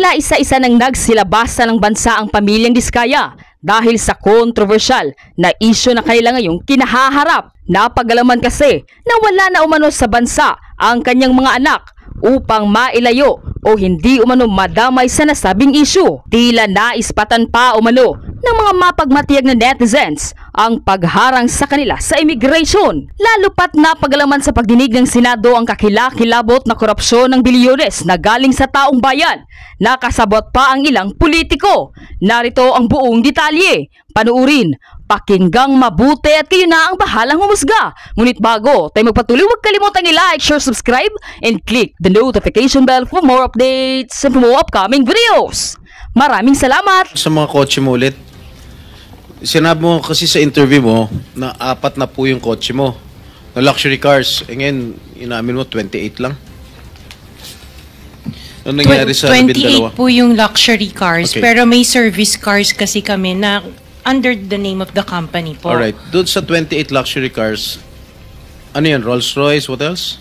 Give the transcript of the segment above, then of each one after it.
Tila isa-isa nang nagsilabasa ng bansa ang pamilyang Diskaya dahil sa kontrobersyal na isyu na kanila ngayong kinahaharap. Napagalaman kasi na wala na umano sa bansa ang kanyang mga anak upang mailayo o hindi umano madamay sa nasabing isyu. Tila naispatan pa umano ng mga mapagmatiyag na netizens ang pagharang sa kanila sa immigration. Lalo pat napagalaman sa pagdinig ng Senado ang kakilakilabot na korupsyon ng bilyones na galing sa taong bayan. Nakasabot pa ang ilang politiko. Narito ang buong detalye. Panuurin, pakinggang mabuti at kayo na ang bahalang humusga. Ngunit bago tayo magpatuloy, huwag kalimutang i-like, share, subscribe, and click the notification bell for more updates and for more upcoming videos. Maraming salamat! Sa mga kotse mo ulit, sinabi mo kasi sa interview mo na 4 na po yung kotse mo na luxury cars. E ngayon, inamin mo 28 lang. Ano nangyari sa 28 po yung luxury cars, Okay. pero may service cars kasi kami na under the name of the company po. Alright, doon sa 28 luxury cars, ano yan, Rolls-Royce, what else?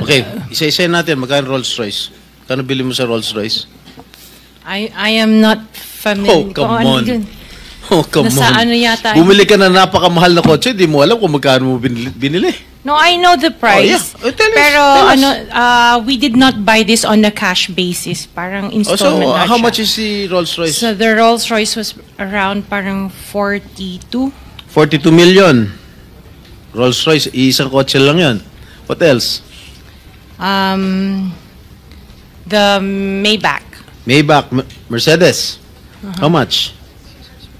Okay, isa-isa natin, magkano Rolls-Royce? Kano bili mo sa Rolls-Royce? I am not familiar. Oh, come on. Oh, come Nasa on. ano yata? Bumili ka na napakamahal na kotse, di mo alam kung magkano mo binili. No, I know the price. Oh, yeah. Tell us, pero tell us. we did not buy this on a cash basis. Parang installment na how siya. much is the Rolls-Royce? So the Rolls-Royce was around parang 42. 42 million. Rolls-Royce, isang kotse lang yan. What else? The Maybach. Maybach, Mercedes. How much?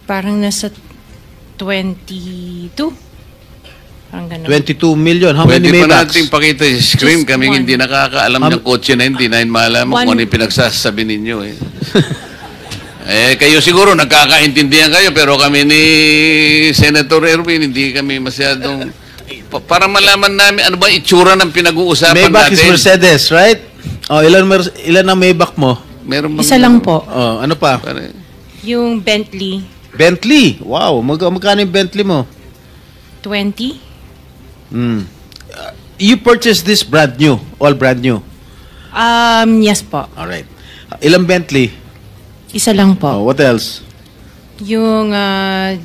Parang nasa 22. Parang ganun. 22 million. How Pwede many pa Maybachs? natin pakita yung screen. Just Kaming one. hindi nakakaalam ng kotse na hindi na malaman One. kung ano yung pinagsasabi ninyo. Kayo siguro nagkakaintindihan kayo, pero kami ni Senator Erwin, hindi kami masyadong... para malaman namin ano ba itsura ng pinag-uusapan Maybach natin. is Mercedes, right? Oh, ilan ang Maybach mo? Meron bang- Isa lang po. Oh, ano pa? Yung Bentley, Bentley. Wow, magkano yung Bentley mo? 20. You purchased this brand new, all brand new. Yes po. All right. Ilang Bentley? Isa lang po. Oh, what else? Yung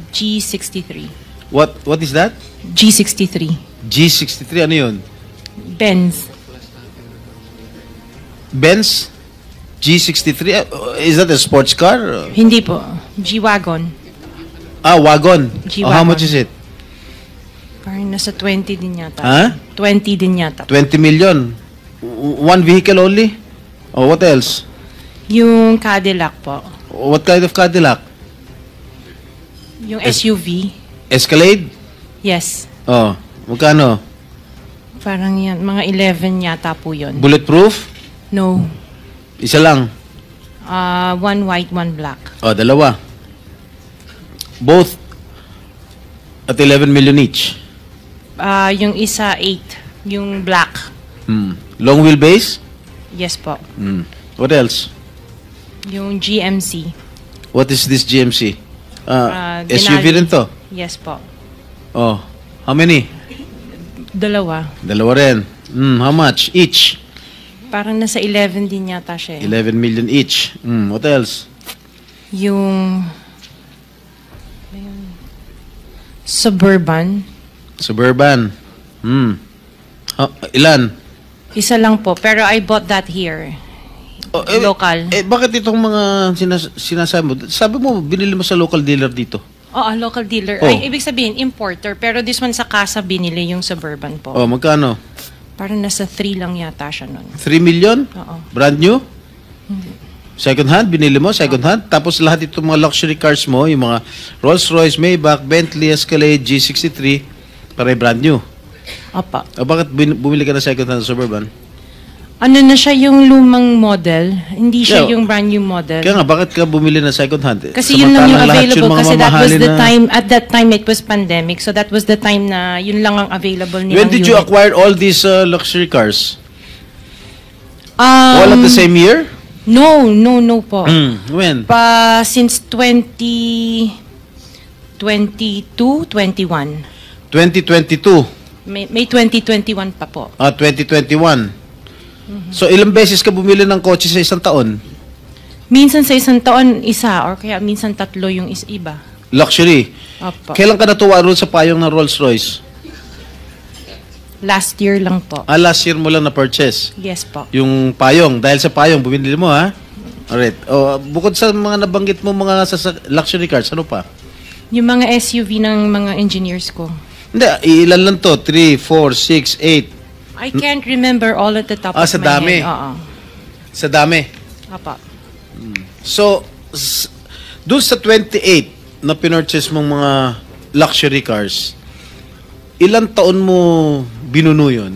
G63. What is that? G63. G63, ano yun? Benz. Benz? G63? Is that a sports car? Hindi po. G-Wagon. Wagon. G-Wagon. Oh, how much is it? Parang nasa 20 din yata. Huh? 20 din yata. 20 million. One vehicle only? Oh, what else? Yung Cadillac po. What kind of Cadillac? Yung SUV. Escalade? Yes. Oh, magkano? Parang yan. Mga 11 yata po yun. Bulletproof? No. Isa lang. One white, one black. Oh, dalawa. Both at 11 million each. Yung isa 8. Yung black. Long wheelbase? Yes po. What else? Yung GMC. What is this GMC? SUV Denali. rin to? Yes po. Oh, how many? Dalawa. Dalawa rin. How much each? Parang nasa 11 din yata siya. 11 million each. What else? Yung Suburban. Suburban. Ilan? Isa lang po. Pero I bought that here. Local. Bakit itong mga sinasabi mo? Sabi mo, binili mo sa local dealer dito. Oo, local dealer. Oh. Ay, ibig sabihin, importer. Pero this one sa casa binili yung Suburban po. Oh, magkano? Parang nasa 3 lang yata siya nun. 3 million? Oo. Brand new? Second hand? Binili mo? Second hand? Tapos lahat itong mga luxury cars mo, yung mga Rolls-Royce, Maybach, Bentley, Escalade, G63, para brand new. Opa. Bakit bumili ka na second hand Suburban? Ano na siya yung lumang model? Hindi siya Yeah. yung brand new model. Kaya nga, bakit ka bumili na second hand? Kasi yun lang yung Samantalang lahat available yung mga kasi that was mamahalin the na- time, at that time it was pandemic, so that was the time na yun lang ang available nilang When did you unit. acquire all these luxury cars? All at the same year? No po. When? Since 2022, 21. 2022. May 2021 pa po. 2021. So, ilang beses ka bumili ng kotse sa isang taon? Minsan sa isang taon, isa, or kaya minsan tatlo yung iba. Luxury. Opo. Kailan ka natuwa roon sa payong ng Rolls Royce? Last year lang po. Last year mo lang na-purchase. Yes po. Yung payong. Dahil sa payong, bumili mo, ha? Alright. Bukod sa mga nabanggit mo mga luxury cars, ano pa? Yung mga SUV ng mga engineers ko. Hindi, ilan lang to? 3, 4, 6, 8. I can't remember all at the top of Sa my dami. head. Oo. Sa dami. Apa. So, doon sa 28 na pinurchase mong mga luxury cars, ilang taon mo binuno yun?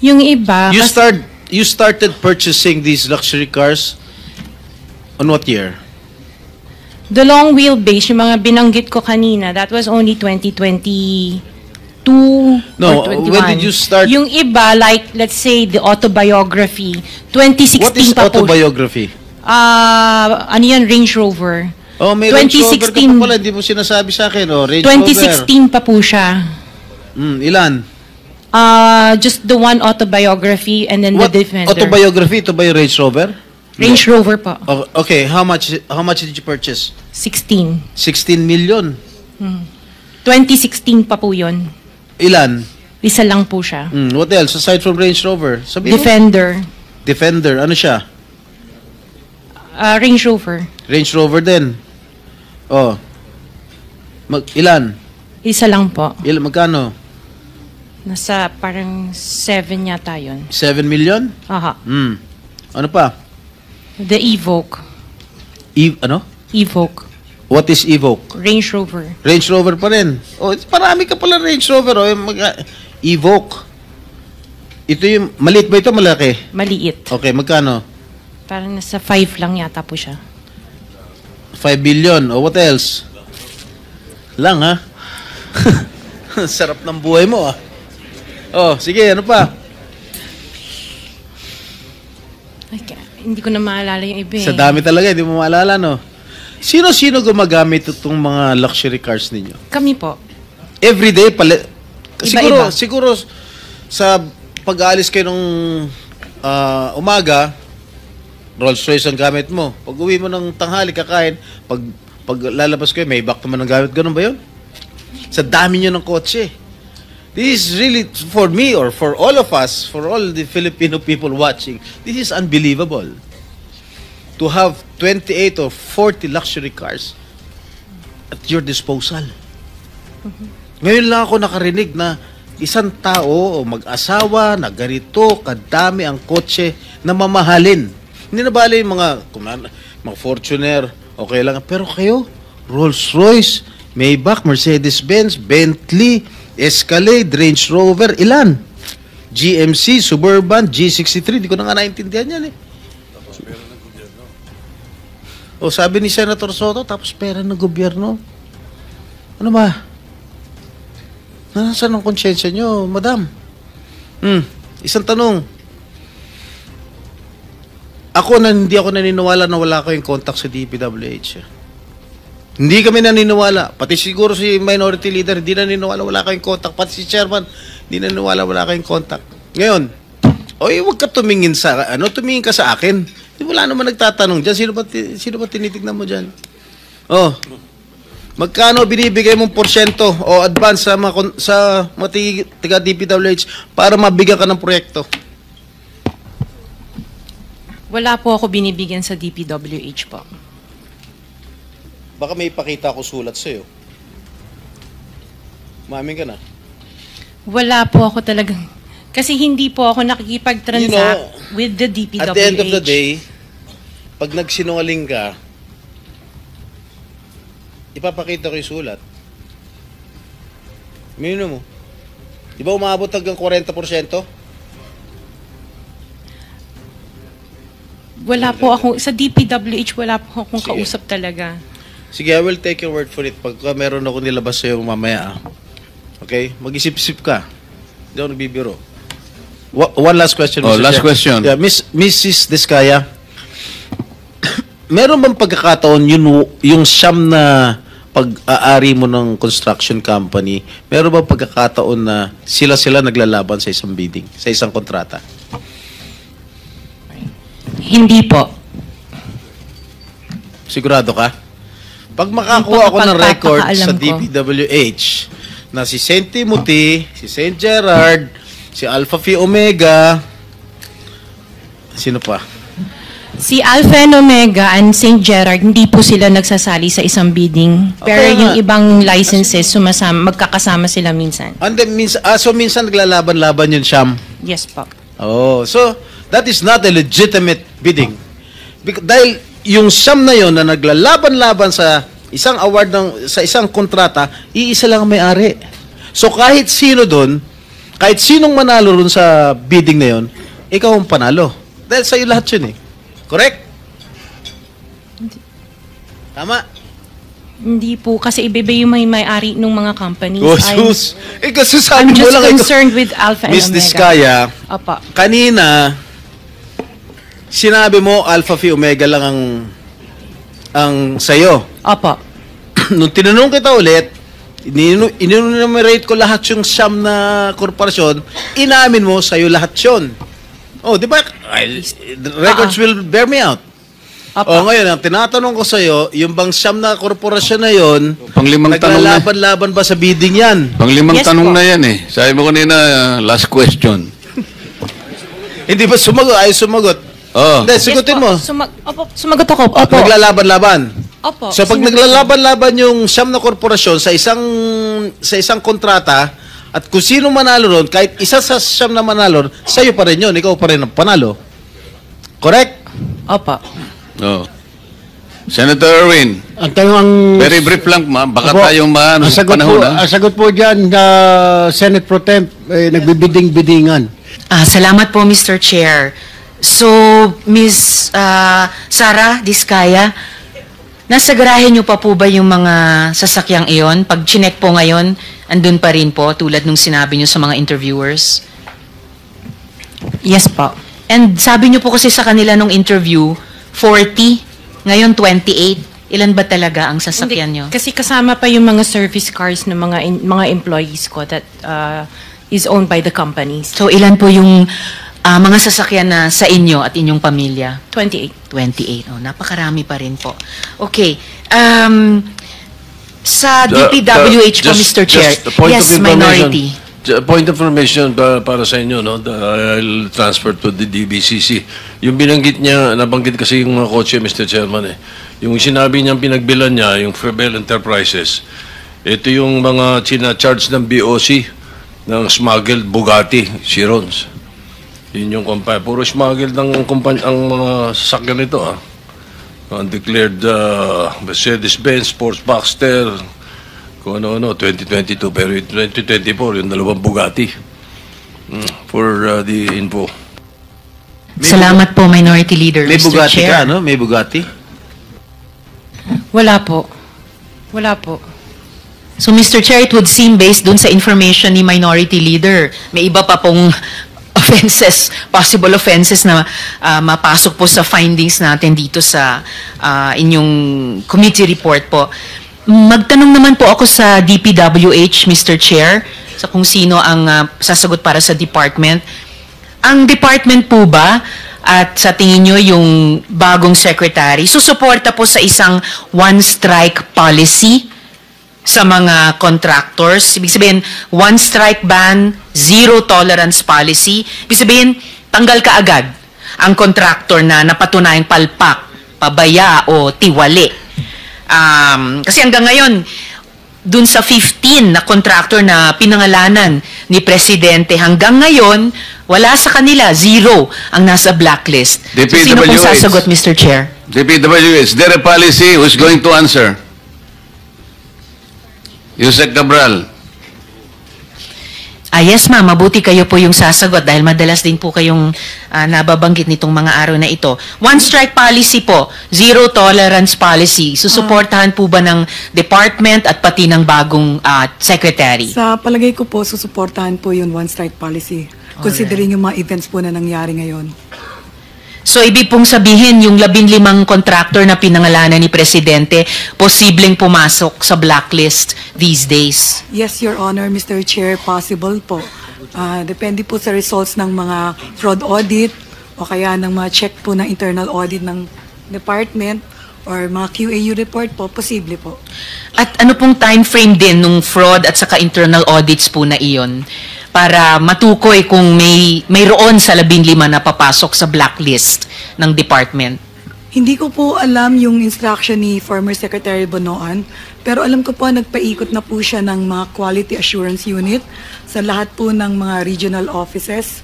Yung iba, You started purchasing these luxury cars on what year? the long wheelbase, yung mga binanggit ko kanina, that was only 2022 No, or 21. when did you start? Yung iba, like, let's say, the autobiography, 2016 What is pa po. autobiography? Ano yan, Range Rover. Oh, may Range Rover ka 2016 pa pala, hindi mo sinasabi sa akin. Oh, Range Rover. 2016 pa po siya. Ilan? Just the one autobiography and then What the Defender. autobiography? Ito ba yung Range Rover? Range Rover po. Oh, okay, how much did you purchase? 16. 16 million. 2016 pa po yun. Ilan? Isa lang po siya. What else aside from Range Rover? Sabi mo? Defender. Defender. Ano siya? Range Rover. Range Rover din. Oh. Ilan? Isa lang po. Magkano? Nasa parang 7 yata yun. 7 million? Aha. Ano pa? The Evoque. Ano? Evoque. What is Evoque? Range Rover. Range Rover pa rin. Oh, marami ka pala Range Rover. Oh. Evoque. Ito yung, maliit ba ito? Malaki? Maliit. Okay, magkano? Parang nasa 5 lang yata po siya. 5 billion. Oh, what else? Lang, ha? Sarap ng buhay mo, ah. Oh, sige, ano pa? Hindi ko na maalala yung iba. Sa dami talaga, hindi mo maalala, no? Sino-sino gumagamit itong mga luxury cars ninyo? Kami po. Everyday, Iba-iba. siguro sa pag-aalis kayo nung umaga, Rolls Royce ang gamit mo. Pag uwi mo ng tanghali, kakain, pag lalabas kayo, may back naman ang gamit. Ganun ba yun? Sa dami nyo ng kotse. This is really, for me or for all of us, for all the Filipino people watching, this is unbelievable. To have 28 or 40 luxury cars at your disposal. Ngayon lang ako nakarinig na isang tao o mag-asawa na ganito kadami ang kotse na mamahalin. Hindi na bali yung mga Fortuner, okay lang. Pero kayo, Rolls Royce, Maybach, Mercedes-Benz, Bentley, Escalade, Range Rover, ilan? GMC, Suburban, G63, di ko na nga naintindihan yan eh. O sabi ni Senator Soto, tapos pera ng gobyerno. Ano ba? Nasaan ang konsyensya nyo, madam? Isang tanong. Hindi ako naniniwala na wala kayong contact sa DPWH. Hindi kami naniniwala. Pati siguro si minority leader, hindi naniniwala wala kayong contact. Pati si chairman, hindi naniniwala wala kayong contact. Ngayon, huwag ka tumingin tumingin ka sa akin. Wala naman nagtatanong dyan. Sino ba tinitignan mo dyan? Oh, magkano binibigay mong porsyento o advance sa mga tiga DPWH para mabigyan ka ng proyekto? Wala po ako binibigyan sa DPWH po. Baka may ipakita ako sulat sa'yo. Umamin ka na. Wala po ako talagang... Kasi hindi po ako nakikipag-transact with the DPWH. At the end of the day, pag nagsinungaling ka, ipapakita ko yung sulat. Minimum mo. Di ba umabot hanggang 40%? Wala po ako... Sa DPWH, wala po akong Sige. kausap talaga. Sige, I will take your word for it. Pagka meron ako nilabas sa'yo mamaya, okay? Mag-isip-isip ka. Hindi ako nagbibiro. One last question, Oh, Mr. last Chair. question. Yeah, Mrs. Diskaya, meron bang pagkakataon yung siyam na pag-aari mo ng construction company, meron ba pagkakataon na sila naglalaban sa isang bidding, sa isang kontrata? Hindi po. Sigurado ka? Pag Hindi makakuha po ako ng record sa pagpapakaalam ko. DPWH na si St. Timothy, si St. Gerard, si Alpha Phi Omega, sino pa? Si Alpha and Omega and St. Gerard, hindi po sila nagsasali sa isang bidding. Pero Okay yung nga. ibang licenses, magkakasama sila minsan. And then, minsan naglalaban-laban yun, Sham. Yes po. Oh, so that is not a legitimate bidding. Dahil yung Sham na yon na naglalaban-laban sa isang award sa isang kontrata, iisa lang ang may-ari. So kahit sino doon, kahit sinong manalo doon sa bidding na yon, ikaw ang panalo. Dahil sa iyo lahat yun eh. Correct? Tama? Hindi po, kasi iba yung may-ari ng mga companies. Oh, sus. Kasi sabi I'm mo just lang concerned with Alpha and Miss Omega. Diskaya, Opo. kanina, sinabi mo Alpha Phi Omega lang ang sa'yo. Opo. Nung tinanong kita ulit, in-enumerate ko lahat yung siyam na korporasyon, inamin mo sa'yo lahat yun. Oh, di ba? The records will bear me out. Opo. Oh, ngayon, ang tinatanong ko sa'yo, yung bang siyam na korporasyon na yun, Panglimang tanong na. naglalaban-laban ba sa bidding yan? Panglimang Yes tanong po. na yan eh. Sabi mo kanina, last question. Hindi ba sumagot? Ay, sumagot. Oh. Hindi, sagutin mo. Opo, sumagot ako. At Opo. naglalaban-laban. Opo. So pag naglalaban-laban yung siyam na korporasyon sa isang kontrata, at kung sino manalo ron, kahit isa sa siyam na manalo, sa'yo pa rin yun, ikaw pa rin ang panalo. Correct? Opo. Oh. Senator Erwin, Ang tanong very brief lang, ma'am. Baka Opo, tayong maano ang sa sagot panahon. po, ha? ang sagot po dyan, Senate Pro Temp, nagbibiding-bidingan. Salamat po, Mr. Chair. So, Ms. Sara Diskaya, nasa garahe niyo pa po ba yung mga sasakyang iyon? Pag chinek po ngayon, andun pa rin po, tulad nung sinabi niyo sa mga interviewers? Yes po. And sabi niyo po kasi sa kanila nung interview, 40, ngayon 28. Ilan ba talaga ang sasakyan niyo? Kasi kasama pa yung mga service cars ng mga employees ko that is owned by the companies. So, ilan po yung mga sasakyan na sa inyo at inyong pamilya? 28. 28. Oh, napakarami pa rin po. Okay. Sa DPWH po, Mr. Chair. Just a point Yes, of information. minority. Point of information para sa inyo, no? I'll transfer to the DBCC. Yung binanggit niya, nabanggit kasi yung mga kotse, Mr. Chairman, eh. Yung sinabi niyang pinagbilan niya, yung Febel Enterprises, ito yung mga charge ng BOC ng smuggled Bugatti Chirons. Yun yung kumpanya. Puro smuggled ng kumpanya, ang mga sasakyan nito, ah. Undeclared Mercedes-Benz, Sports Boxster, kung ano-ano, 2022. Pero yung 2024, yung dalawang Bugatti. For the info. Salamat po, Minority Leader, May Mr. Bugatti Chair. ka, no? May Bugatti? Wala po. Wala po. So, Mr. Chair, it would seem based dun sa information ni Minority Leader, may iba pa pong offenses, possible offenses na mapasok po sa findings natin dito sa inyong committee report po. Magtanong naman po ako sa DPWH, Mr. Chair, sa kung sino ang sasagot para sa department. Ang department po ba at sa tingin nyo yung bagong secretary, susuporta po sa isang one-strike policy sa mga contractors? Ibig sabihin, one-strike ban, zero tolerance policy. Ibig sabihin, tanggal ka agad ang contractor na napatunayang palpak, pabaya o tiwali. Kasi hanggang ngayon, dun sa 15 na contractor na pinangalanan ni Presidente, hanggang ngayon, wala sa kanila, zero ang nasa blacklist. So, sino pong DPWH. sasagot, Mr. Chair? DPWH, is there a policy who's going to answer? Yusek Cabral. Yes, ma'am. Mabuti kayo po yung sasagot dahil madalas din po kayong nababanggit nitong mga araw na ito. One strike policy po, zero tolerance policy. Susuportahan po ba ng department at pati ng bagong secretary? Sa palagay ko po, susuportahan po yung one-strike policy. Considering yung mga events po na nangyari ngayon. So, ibig pong sabihin, yung 15 contractor na pinangalanan ni Presidente, posibleng pumasok sa blacklist these days. Yes, Your Honor, Mr. Chair, possible po. Depende po sa results ng mga fraud audit o kaya ng mga check po ng internal audit ng department or mga QAU report po, posible po. At ano pong time frame din nung fraud at saka internal audits po na iyon para matukoy kung mayroon sa 15 na papasok sa blacklist ng department? Hindi ko po alam yung instruction ni former Secretary Bonoan, pero alam ko po nagpaikot na po siya ng mga quality assurance unit sa lahat po ng mga regional offices.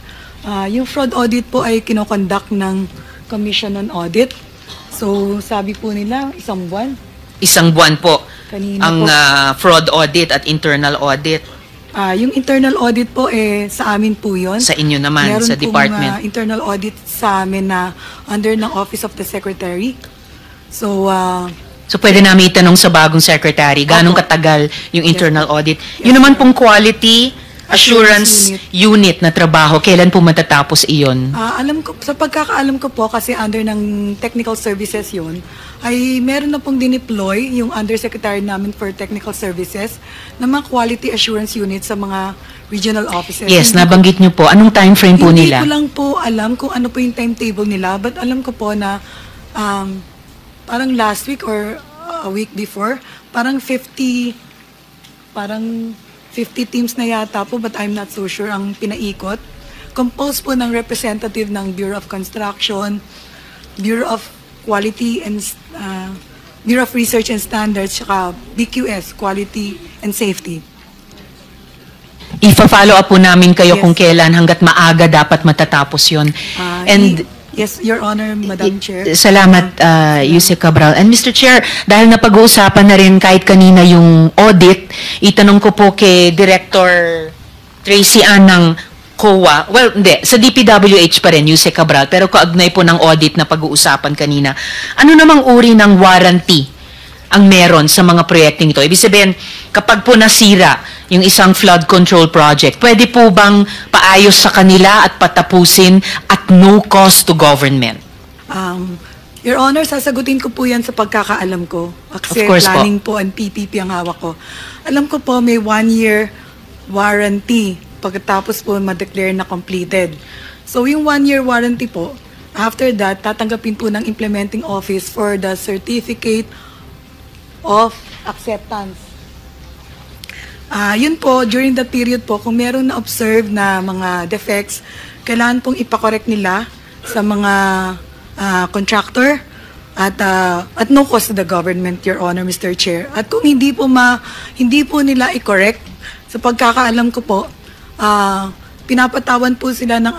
Yung fraud audit po ay kinokonduct ng Commission on Audit. So sabi po nila, 1 buwan. 1 buwan po Kanina ang po. fraud audit at internal audit. Yung internal audit po sa amin po yun. Sa inyo naman, Meron sa pong, department. internal audit sa amin na under ng Office of the Secretary. So, So pwede namin itanong sa bagong secretary, ganong Opo. katagal yung Yes. internal audit. Yes. Yun naman pong quality assurance Assurance unit na trabaho, kailan po matatapos iyon? alam ko, sa pagkakaalam ko po, kasi under ng technical services yun, ay meron na pong dineploy yung undersecretary namin for technical services na mga quality assurance unit sa mga regional offices. Yes, Hindi nabanggit nyo po. Anong time frame po Hindi nila? ko lang po alam kung ano po yung timetable nila, but alam ko po na parang last week or a week before, parang 50 teams na yata po, but I'm not so sure ang pinaikot. Composed po ng representative ng Bureau of Construction, Bureau of Quality and Bureau of Research and Standards, saka BQS, Quality and Safety. Ifa-follow up po namin kayo Yes. kung kailan hanggat maaga dapat matatapos yon. And Yes, Your Honor, Madam Chair. salamat, Yusek Cabral. And Mr. Chair, dahil napag-uusapan na rin kahit kanina yung audit, itanong ko po kay Director Tracy Ann ng COA, well, hindi, sa DPWH pa rin, Yusek Cabral, pero kaugnay po ng audit na pag-uusapan kanina. Ano namang uri ng warranty ang meron sa mga proyekting ito? Ibig sabihin, kapag po nasira yung isang flood control project, pwede po bang paayos sa kanila at patapusin at no cost to government? Your Honor, sasagutin ko po yan sa pagkakaalam ko. Kasi Of course po. planning po and PPP ang hawak ko. Alam ko po may 1-year warranty pagkatapos po ma-declare na completed. So yung 1-year warranty po, after that, tatanggapin po ng implementing office for the certificate of acceptance. Yun po, during that period po, kung meron na observe na mga defects, kailangan pong ipakorek nila sa mga contractor at no cost to the government, Your Honor, Mr. Chair. At kung hindi po nila i-correct, sa pagkakaalam ko po, pinapatawan po sila ng,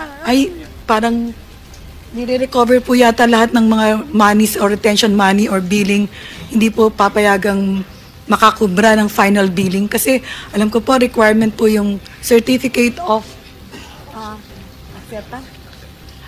parang nire-recover po yata lahat ng mga monies or retention money or billing, hindi po papayagang makakubra ng final billing. Kasi alam ko po, requirement po yung certificate of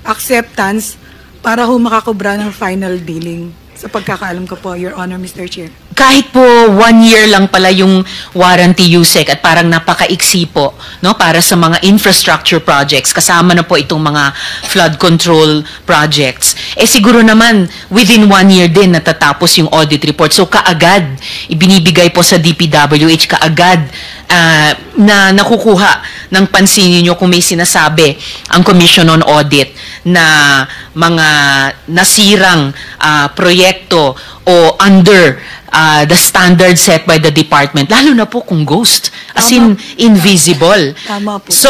acceptance para ho makakubra ng final billing. Sa pagkakaalam ko po, Your Honor, Mr. Chair. Kahit po 1 year lang pala yung warranty, Yusek, at parang napakaiksi po, no, para sa mga infrastructure projects, kasama na po itong mga flood control projects. Siguro naman, within 1 year din natatapos yung audit report. So kaagad, ibinibigay po sa DPWH, kaagad na nakukuha ng pansin niyo kung may sinasabi ang Commission on Audit na mga nasirang proyekto o under the standard set by the department, lalo na po kung ghost, as in invisible. Tama po. So,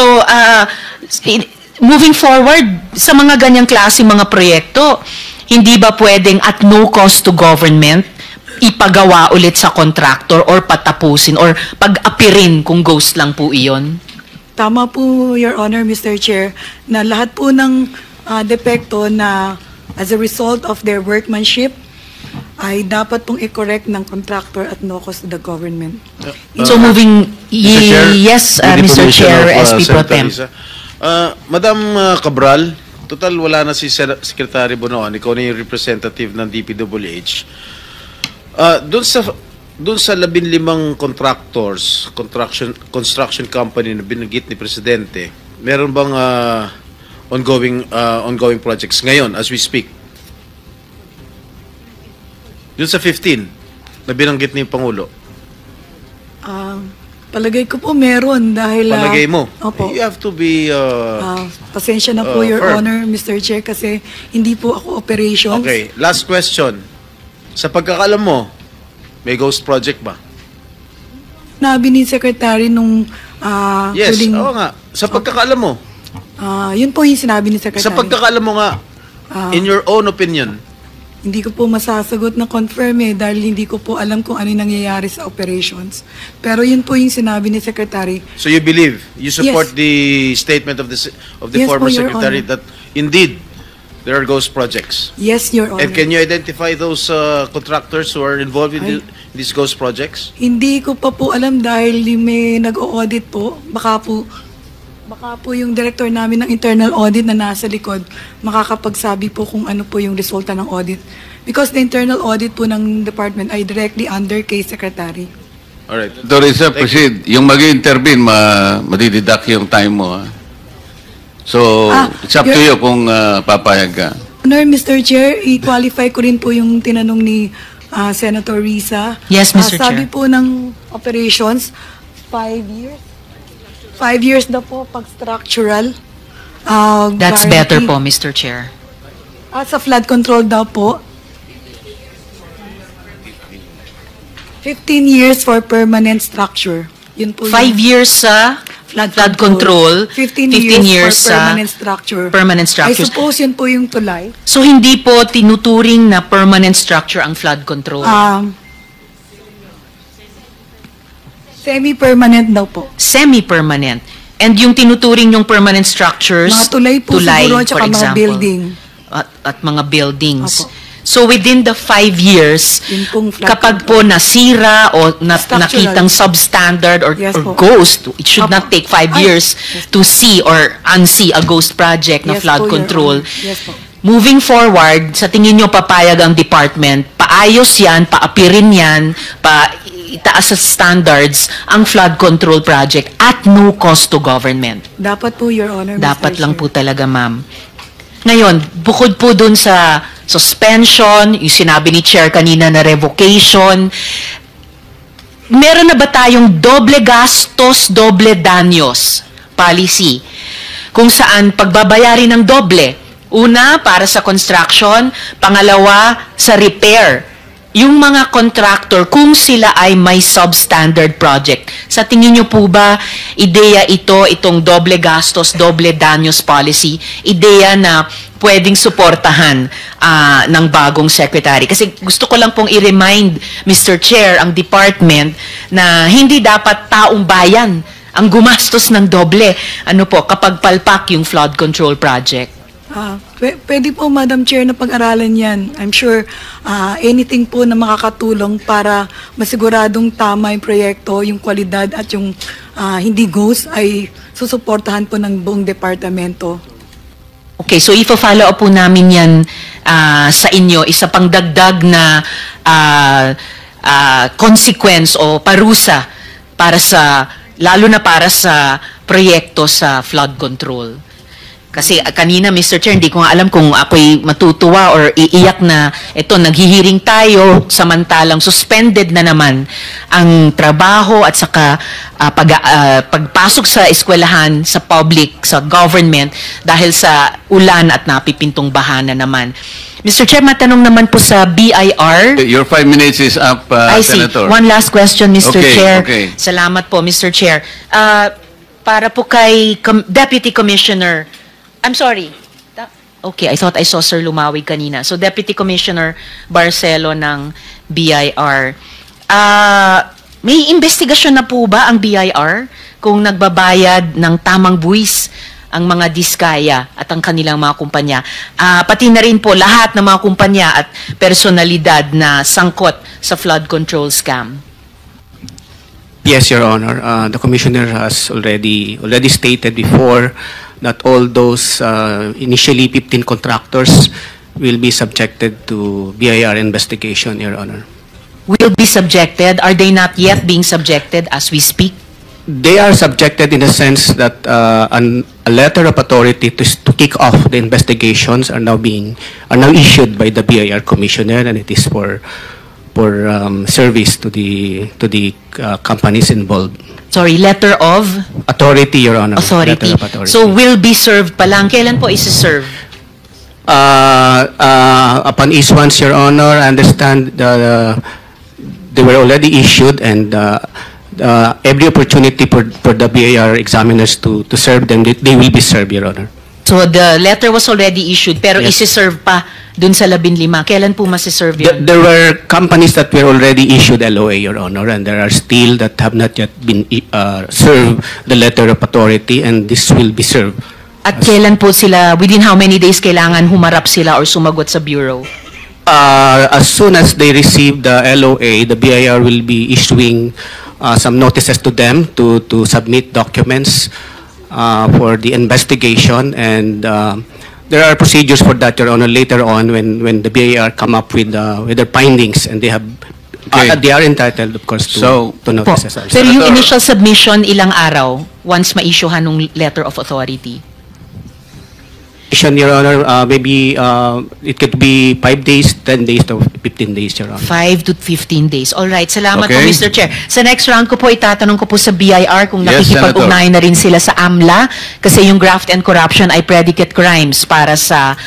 moving forward, sa mga ganyang klase mga proyekto, hindi ba pwedeng at no cost to government, ipagawa ulit sa contractor or patapusin or pag-apirin kung ghost lang po iyon? Tama po, Your Honor, Mr. Chair, na lahat po ng depekto na as a result of their workmanship ay dapat pong i-correct ng contractor at no cost to the government. So moving, yes, with the Mr. permission Chair, of, SP Pro Senator Tem. Risa. Madam Cabral, total wala na si Secretary Bonoan, ikaw na yung representative ng DPWH. Doon sa 15 construction company na binanggit ni Presidente, meron bang ongoing projects ngayon as we speak? Dun sa 15 na binanggit ni Pangulo. Palagay ko po meron dahil... Palagay mo? Opo. You have to be... Pasensya na po, Your firm. Honor, Mr. Chair, kasi hindi po ako operations. Okay, last question. Sa pagkakalam mo, may ghost project ba? Nabi ni Secretary nung Yes, huling... oo nga. Sa pagkakalam mo. Yun po yung sinabi ni Secretary. Sa pagkakalam mo nga, in your own opinion, Hindi ko po masasagot na confirm dahil hindi ko po alam kung ano yung nangyayari sa operations. Pero yun po yung sinabi ni Secretary. so you believe, you support Yes. the statement of the Yes former po, Your secretary Honor. that indeed there are ghost projects. Yes, Your Honor. And can you identify those contractors who are involved in these ghost projects? Hindi ko pa po alam dahil may nag-o-audit po. Baka po yung director namin ng internal audit na nasa likod makakapagsabi po kung ano po yung resulta ng audit. Because the internal audit po ng department ay directly under kay Secretary. All right. Dorisa, proceed. Yung mag-intervene, madididak yung time mo. Ha? So, it's up to you kung papayag ka. Honor, Mr. Chair, i-qualify ko rin po yung tinanong ni Senator Risa. Yes, Mr. Sabi Chair. po ng operations, 5 years. 5 years na po pag structural. That's guarantee. better po, Mr. Chair. Sa flood control daw po, 15 years for permanent structure. Yun po 5 years sa flood control, 15 years for sa permanent structure. permanent I structures. suppose yun po yung tulay. So hindi po tinuturing na permanent structure ang flood control. Semi-permanent daw po. Semi-permanent. And yung tinuturing yung permanent structures, Mga tulay po siguro at for saka mga example, building. At mga buildings. Opo. So within the 5 years, Yun pong flood kapag control. po nasira o Structural. nakitang substandard or, Yes or po. ghost, it should Opo. not take 5 Ay, years to see or unsee a ghost project na Yes flood po, Your control. Honor. Yes po. Moving forward, sa tingin nyo papayag ang department, paayos yan, paapirin yan, itaas sa standards ang flood control project at no cost to government. Dapat po, Your Honor. Dapat Mr. lang Chair. po talaga, ma'am. Ngayon, bukod po dun sa suspension, yung sinabi ni Chair kanina na revocation, meron na ba tayong doble gastos, doble danyos policy? Kung saan pagbabayari ng doble. Una, para sa construction. Pangalawa, sa repair. Yung mga contractor, kung sila ay may substandard project. Sa tingin nyo po ba, ideya itong doble gastos, doble danyos policy, ideya na pwedeng suportahan ng bagong secretary? Kasi gusto ko lang pong i-remind, Mr. Chair, ang department na hindi dapat taong bayan ang gumastos ng doble. Kapag palpak yung flood control project. Pwede po, Madam Chair, na pag-aralan yan. I'm sure anything po na makakatulong para masiguradong tama yung proyekto, yung kwalidad at yung hindi ghost ay susuportahan po ng buong departamento. Okay, so i-follow up po namin yan sa inyo. Isa pang dagdag na consequence o parusa para lalo na para sa proyekto sa flood control. Kasi kanina, Mr. Chair, hindi ko nga alam kung ako'y matutuwa or iiyak na naghihiring tayo samantalang suspended na naman ang trabaho at saka pagpasok sa eskwelahan, sa public, sa government dahil sa ulan at napipintong baha na naman. Mr. Chair, matanong naman po sa BIR. Your 5 minutes is up, I see. Senator. One last question, Mr. Okay, Chair. okay. Salamat po, Mr. Chair. Para po kay Deputy Commissioner, I'm sorry. Okay, I thought I saw Sir Lumawig kanina. So, Deputy Commissioner Barcelo ng BIR. May investigasyon na po ba ang BIR kung nagbabayad ng tamang buwis ang mga diskaya at ang kanilang mga kumpanya? Pati na rin po lahat ng mga kumpanya at personalidad na sangkot sa flood control scam. Yes, Your Honor. The Commissioner has already stated before that all those initially 15 contractors will be subjected to BIR investigation, Your Honor. Will be subjected? Are they not yet being subjected as we speak? They are subjected in the sense that a letter of authority to kick off the investigations are now issued by the BIR commissioner, and it is for service to the companies involved. Sorry, letter of Authority, Your Honor. authority. Letter of authority. So will be served pa lang. Kailan po isi-serve? Upon issuance, Your Honor, I understand they were already issued, and every opportunity for the BIR examiners to serve them, they will be served, Your Honor. So the letter was already issued pero Yes. isi-serve pa dun sa 15. Kailan po masi-serve yun? There were companies that were already issued LOA, Your Honor, and there are still that have not yet been served the letter of authority, and this will be served. At kailan po sila, within how many days kailangan humarap sila or sumagot sa bureau? As soon as they receive the LOA, the BIR will be issuing some notices to them to submit documents for the investigation, and there are procedures for that, Your Honor, later on when the BIR come up with their findings, and they have they are entitled, of course, to Po. notices also. Pero yung initial submission, ilang araw once ma-issuehan ng letter of authority? Your Honor, maybe it could be 5 days, 10 days to 15 days, Your Honor. 5 to 15 days. All right. Salamat po, Okay. Mr. Chair. Sa next round ko po, itatanong ko po sa BIR kung Yes, nakikipag-ugnayan na rin sila sa AMLA kasi yung graft and corruption ay predicate crimes para sa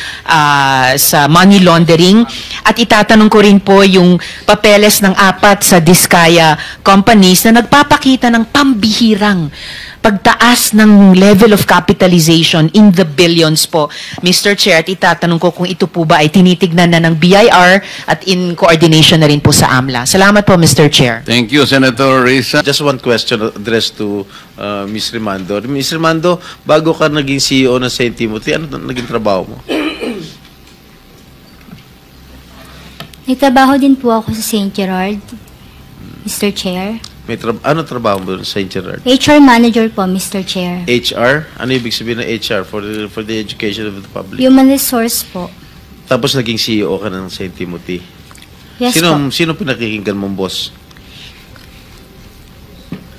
money laundering. At itatanong ko rin po yung papeles ng 4 sa Diskaya companies na nagpapakita ng pambihirang pagtaas ng level of capitalization in the billions po. Mr. Chair, at itatanong ko kung ito po ba ay tinitignan na ng BIR at in coordination na rin po sa AMLA. Salamat po, Mr. Chair. Thank you, Senator Risa. Just one question addressed to Ms. Rimando. Ms. Rimando, bago ka naging CEO ng St. Timothy, ano naging trabaho mo? Nagtrabaho din po ako sa St. Gerard, Mr. Chair. Ano trabaho mo sa St. Gerard? HR Manager po, Mr. Chair. HR? Ano ibig sabihin ng HR for the education of the public? Human Resource po. Tapos naging CEO ka ng St. Timothy. Yes Sino po. pinakikinggan mong boss?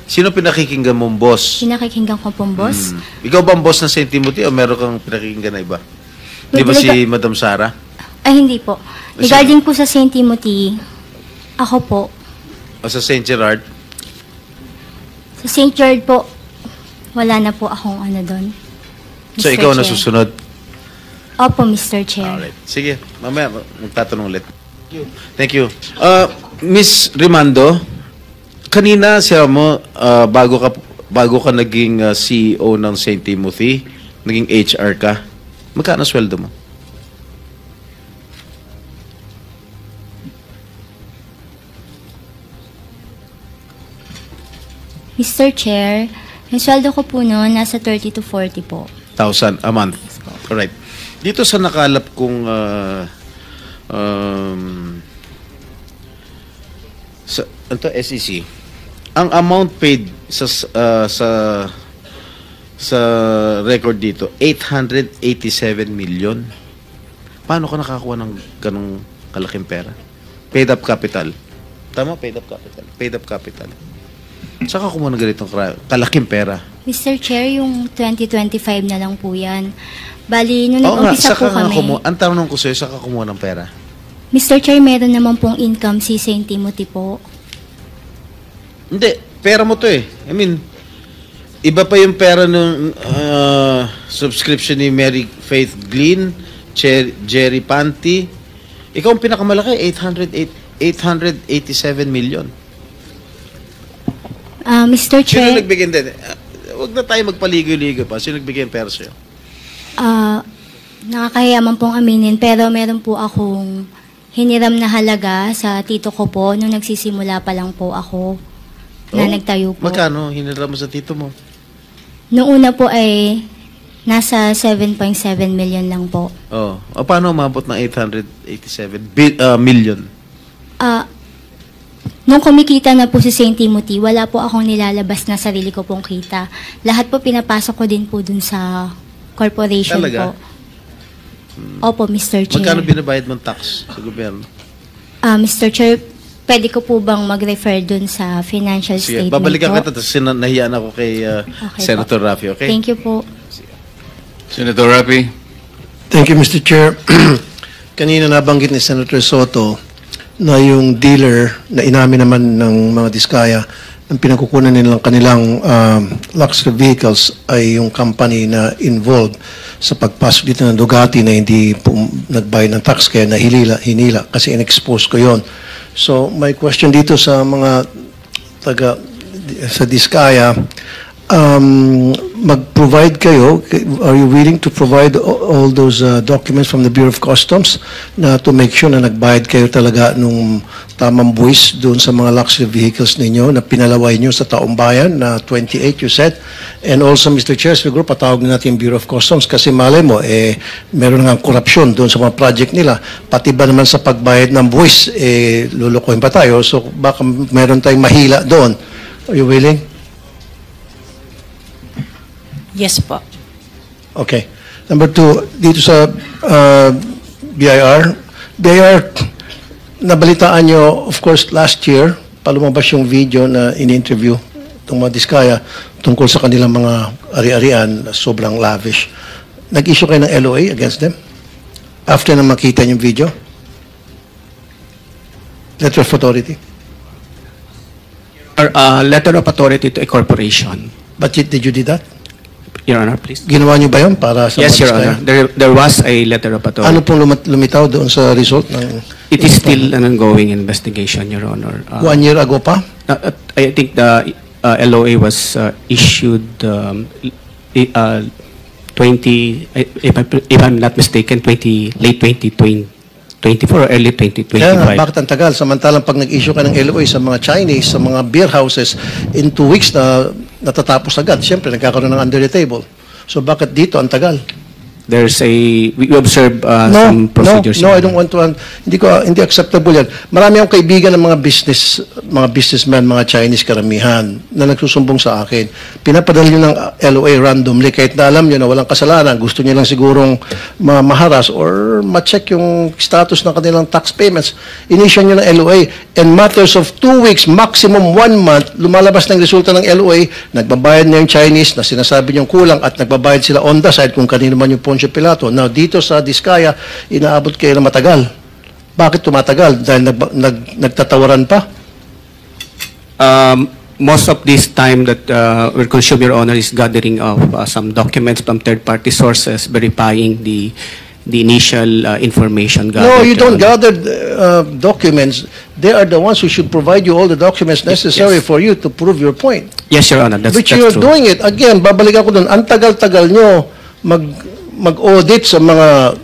Sino pinakikinggan mong boss? Pinakikinggan ko pong boss. Ikaw ba ang boss ng St. Timothy o meron kang pinakikinggan na iba? Di ba si Madam Sara? Ay, hindi po. Regarding po sa St. Timothy, ako po. O sa St. Gerard? Sa St. Gerard po, wala na po akong ano doon. So Mr. ikaw Chair. nasusunod? Opo, Mr. Chair. Alright. Sige, mamaya magtatanong ulit. Thank you. Miss Rimando, kanina siya mo, bago ka naging CEO ng St. Timothy, naging HR ka, magkano sweldo mo? Mr. Chair, yung sweldo ko po noon, nasa 30 to 40 po. 1,000 a month. Alright. Dito sa nakalap kong SEC, ang amount paid sa record dito, 887 million. Paano ka nakakuha ng ganong kalaking pera? Paid up capital. Tama, paid up capital. Paid up capital. Saka kumuha ng ganitong kalaking pera. Mr. Chair, yung 2025 na lang po yan. Bali, nung Oo nga, nag-umpisa po kami, ang tanong ko sa'yo, saka kumuha ng pera? Mr. Chair, meron naman pong income si St. Timothy po. Hindi, pera mo to eh. I mean, iba pa yung pera ng subscription ni Mary Faith Glynn, Jerry Panty. Ikaw ang pinakamalaki, 887 million. Mr. Sino Chair, nagbigay din? Huwag na tayo magpaligoy-ligoy pa. Sino nagbigay ng pera sa'yo? nakakahiya man pong aminin, pero meron po akong hiniram na halaga sa tito ko po nung nagsisimula pa lang po ako na nagtayo po. Magkano hiniram mo sa tito mo? Noong una po ay nasa 7.7 million lang po. O paano umabot ng 887 million? Nung kumikita na po si St. Timothy, wala po akong nilalabas na sarili ko pong kita. Lahat po pinapasok ko din po dun sa corporation Talaga? po. Opo, Mr. Chair. Magkano binabayad mong tax sa gobyerno? Mr. Chair, pwede ko po bang mag-refer dun sa financial Sige, statement babalikan po? kita, tapos nahiyaan ako kay Okay Senator po. Raffy, okay? Thank you po. Senator Rapi. Thank you, Mr. Chair. Kanina nabanggit ni Senator Soto na yung dealer na inamin naman ng mga diskaya ang pinagkukunan nilang kanilang luxury vehicles ay yung company na involved sa pagpasok dito ng Ducati na hindi nagbayad ng tax kaya hinila kasi in-expose ko yon. So my question dito sa mga sa diskaya, mag-provide kayo, are you willing to provide all those documents from the Bureau of Customs na to make sure na nagbayad kayo talaga nung tamang buwis doon sa mga luxury vehicles ninyo na pinalaway nyo sa taong bayan na 28 you said? And also, Mr. Chair, siguro patawag na natin yung Bureau of Customs kasi malay mo, meron nga korupsyon doon sa mga project nila. Pati ba naman sa pagbayad ng buwis, lulukoyin pa tayo. So baka meron tayong mahila doon. Are you willing? Yes po. Okay. Number two, dito sa BIR, nabalitaan nyo, of course, last year, palumabas yung video na in-interview itong mga diskaya tungkol sa kanilang mga ari-arian na sobrang lavish. Nag-issue kayo ng LOA against them? After na makita yung video? Letter of authority? Letter of authority to a corporation. But did you do that? Your Honor, please. Ginawa nyo ba yun para sa Yes, mga Your diskaya? Honor. There was a letter of authority. Ano pong lumitaw doon sa result ng... It is still an ongoing investigation, Your Honor. 1 year ago pa? I think the LOA was issued 20, if I'm not mistaken, late 2024 or early 2025. Kaya nga, bakit ang tagal? Samantalang pag nag-issue ka ng LOA sa mga Chinese, sa mga beer houses, in 2 weeks na natatapos agad. Siyempre, nagkakaroon ng under the table. So bakit dito ang tagal? We observe some procedures. No, I don't want to. Hindi acceptable yan. Marami akong kaibigan ng mga businessmen, mga Chinese karamihan na nagsusumbong sa akin. Pinapadala nyo ng LOA randomly kahit na alam nyo na walang kasalanan. Gusto nyo lang sigurong maharas or ma-check yung status ng kanilang tax payments. Initial nyo ng LOA. In matters of 2 weeks, maximum 1 month, lumalabas ng resulta ng LOA, nagbabayad na yung Chinese na sinasabi nyong kulang at nagbabayad sila on the side kung kanino man yung Poncio Pilato. Now, dito sa Diskaya, inaabot kayo na matagal. Bakit tumatagal? Dahil nagtatawaran pa? Most of this time that we're consuming, Your Honor, is gathering of some documents from third-party sources verifying the initial information gathered. No, you don't gather documents. They are the ones who should provide you all the documents necessary for you to prove your point. Yes, Your Honor, that's Which true. you're doing it. Again, babalikan ko doon. Ang tagal-tagal nyo mag-audit sa mga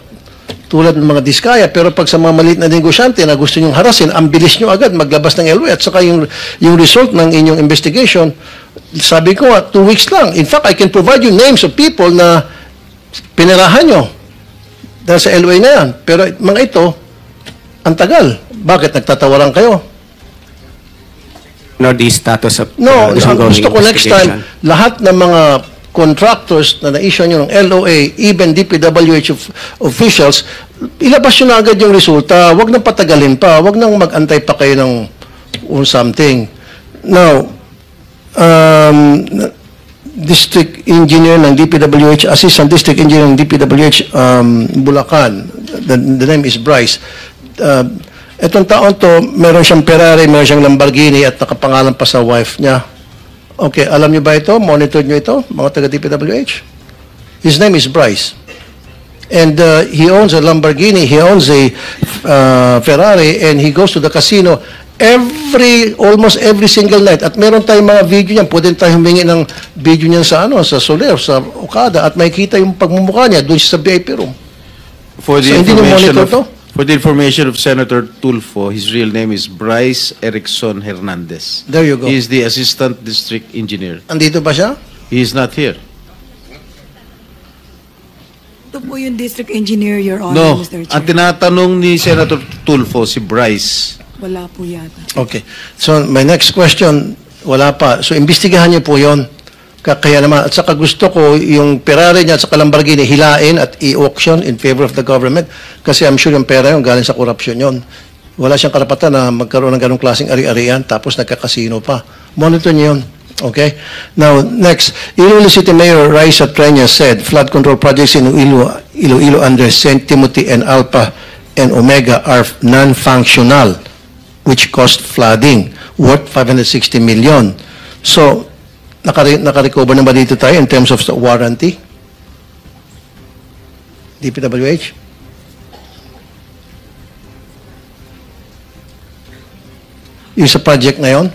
tulad ng mga diskaya, pero pag sa mga maliit na negosyante na gusto nyong harasin, ang bilis nyo agad maglabas ng LOA at saka yung result ng inyong investigation, sabi ko 2 weeks lang. In fact, I can provide you names of people na pinirahan nyo dahil sa LOA na yan. Pero mga ito, ang tagal. Bakit nagtatawaran kayo? Nor the status of No, the ongoing gusto ko next time, investigation. lahat ng mga contractors na na-issue nyo ng LOA, even DPWH officials, ilabas nyo na agad yung resulta. Huwag nang patagalin pa. Huwag nang mag-antay pa kayo ng something. Now, District Engineer ng DPWH, Assistant District Engineer ng DPWH Bulacan, the name is Bryce. Etong taon to, meron siyang Ferrari, meron siyang Lamborghini at nakapangalan pa sa wife niya. Okay, alam niyo ba ito? Monitor niyo ito, mga taga-DPWH? His name is Bryce. And he owns a Lamborghini, he owns a Ferrari, and he goes to the casino almost every single night. At meron tayong mga video niyan, pwede tayong humingi ng video niyan sa Soler, sa Okada, at makikita yung pagmumukha niya doon sa VIP room. For the So, hindi niyo information monitor to? For the information of Senator Tulfo, his real name is Bryce Erickson Hernandez. There you go. He is the Assistant District Engineer. Andito ba siya? He is not here. Ito po yung district engineer, Your Honor, No, Mr. Chair. ang tinatanong ni Senator Tulfo, si Bryce. Wala po yata. Okay. So, my next question, wala pa. So, imbestigahan niyo po yon. Kaya naman, at saka gusto ko yung Ferrari niya at saka Lamborghini hilain at i-auction in favor of the government kasi I'm sure yung pera yung galing sa corruption yon. Wala siyang karapatan na magkaroon ng ganong klaseng ari-arian tapos nagkakasino pa. Monitor niyo yun. Okay? Now, next, Iloilo City Mayor Raisa Treñas said flood control projects in Iloilo under St. Timothy and Alpha and Omega are non-functional, which caused flooding worth 560 million. So, naka-recover na ba dito tayo in terms of warranty? DPWH? Yung sa project na yon?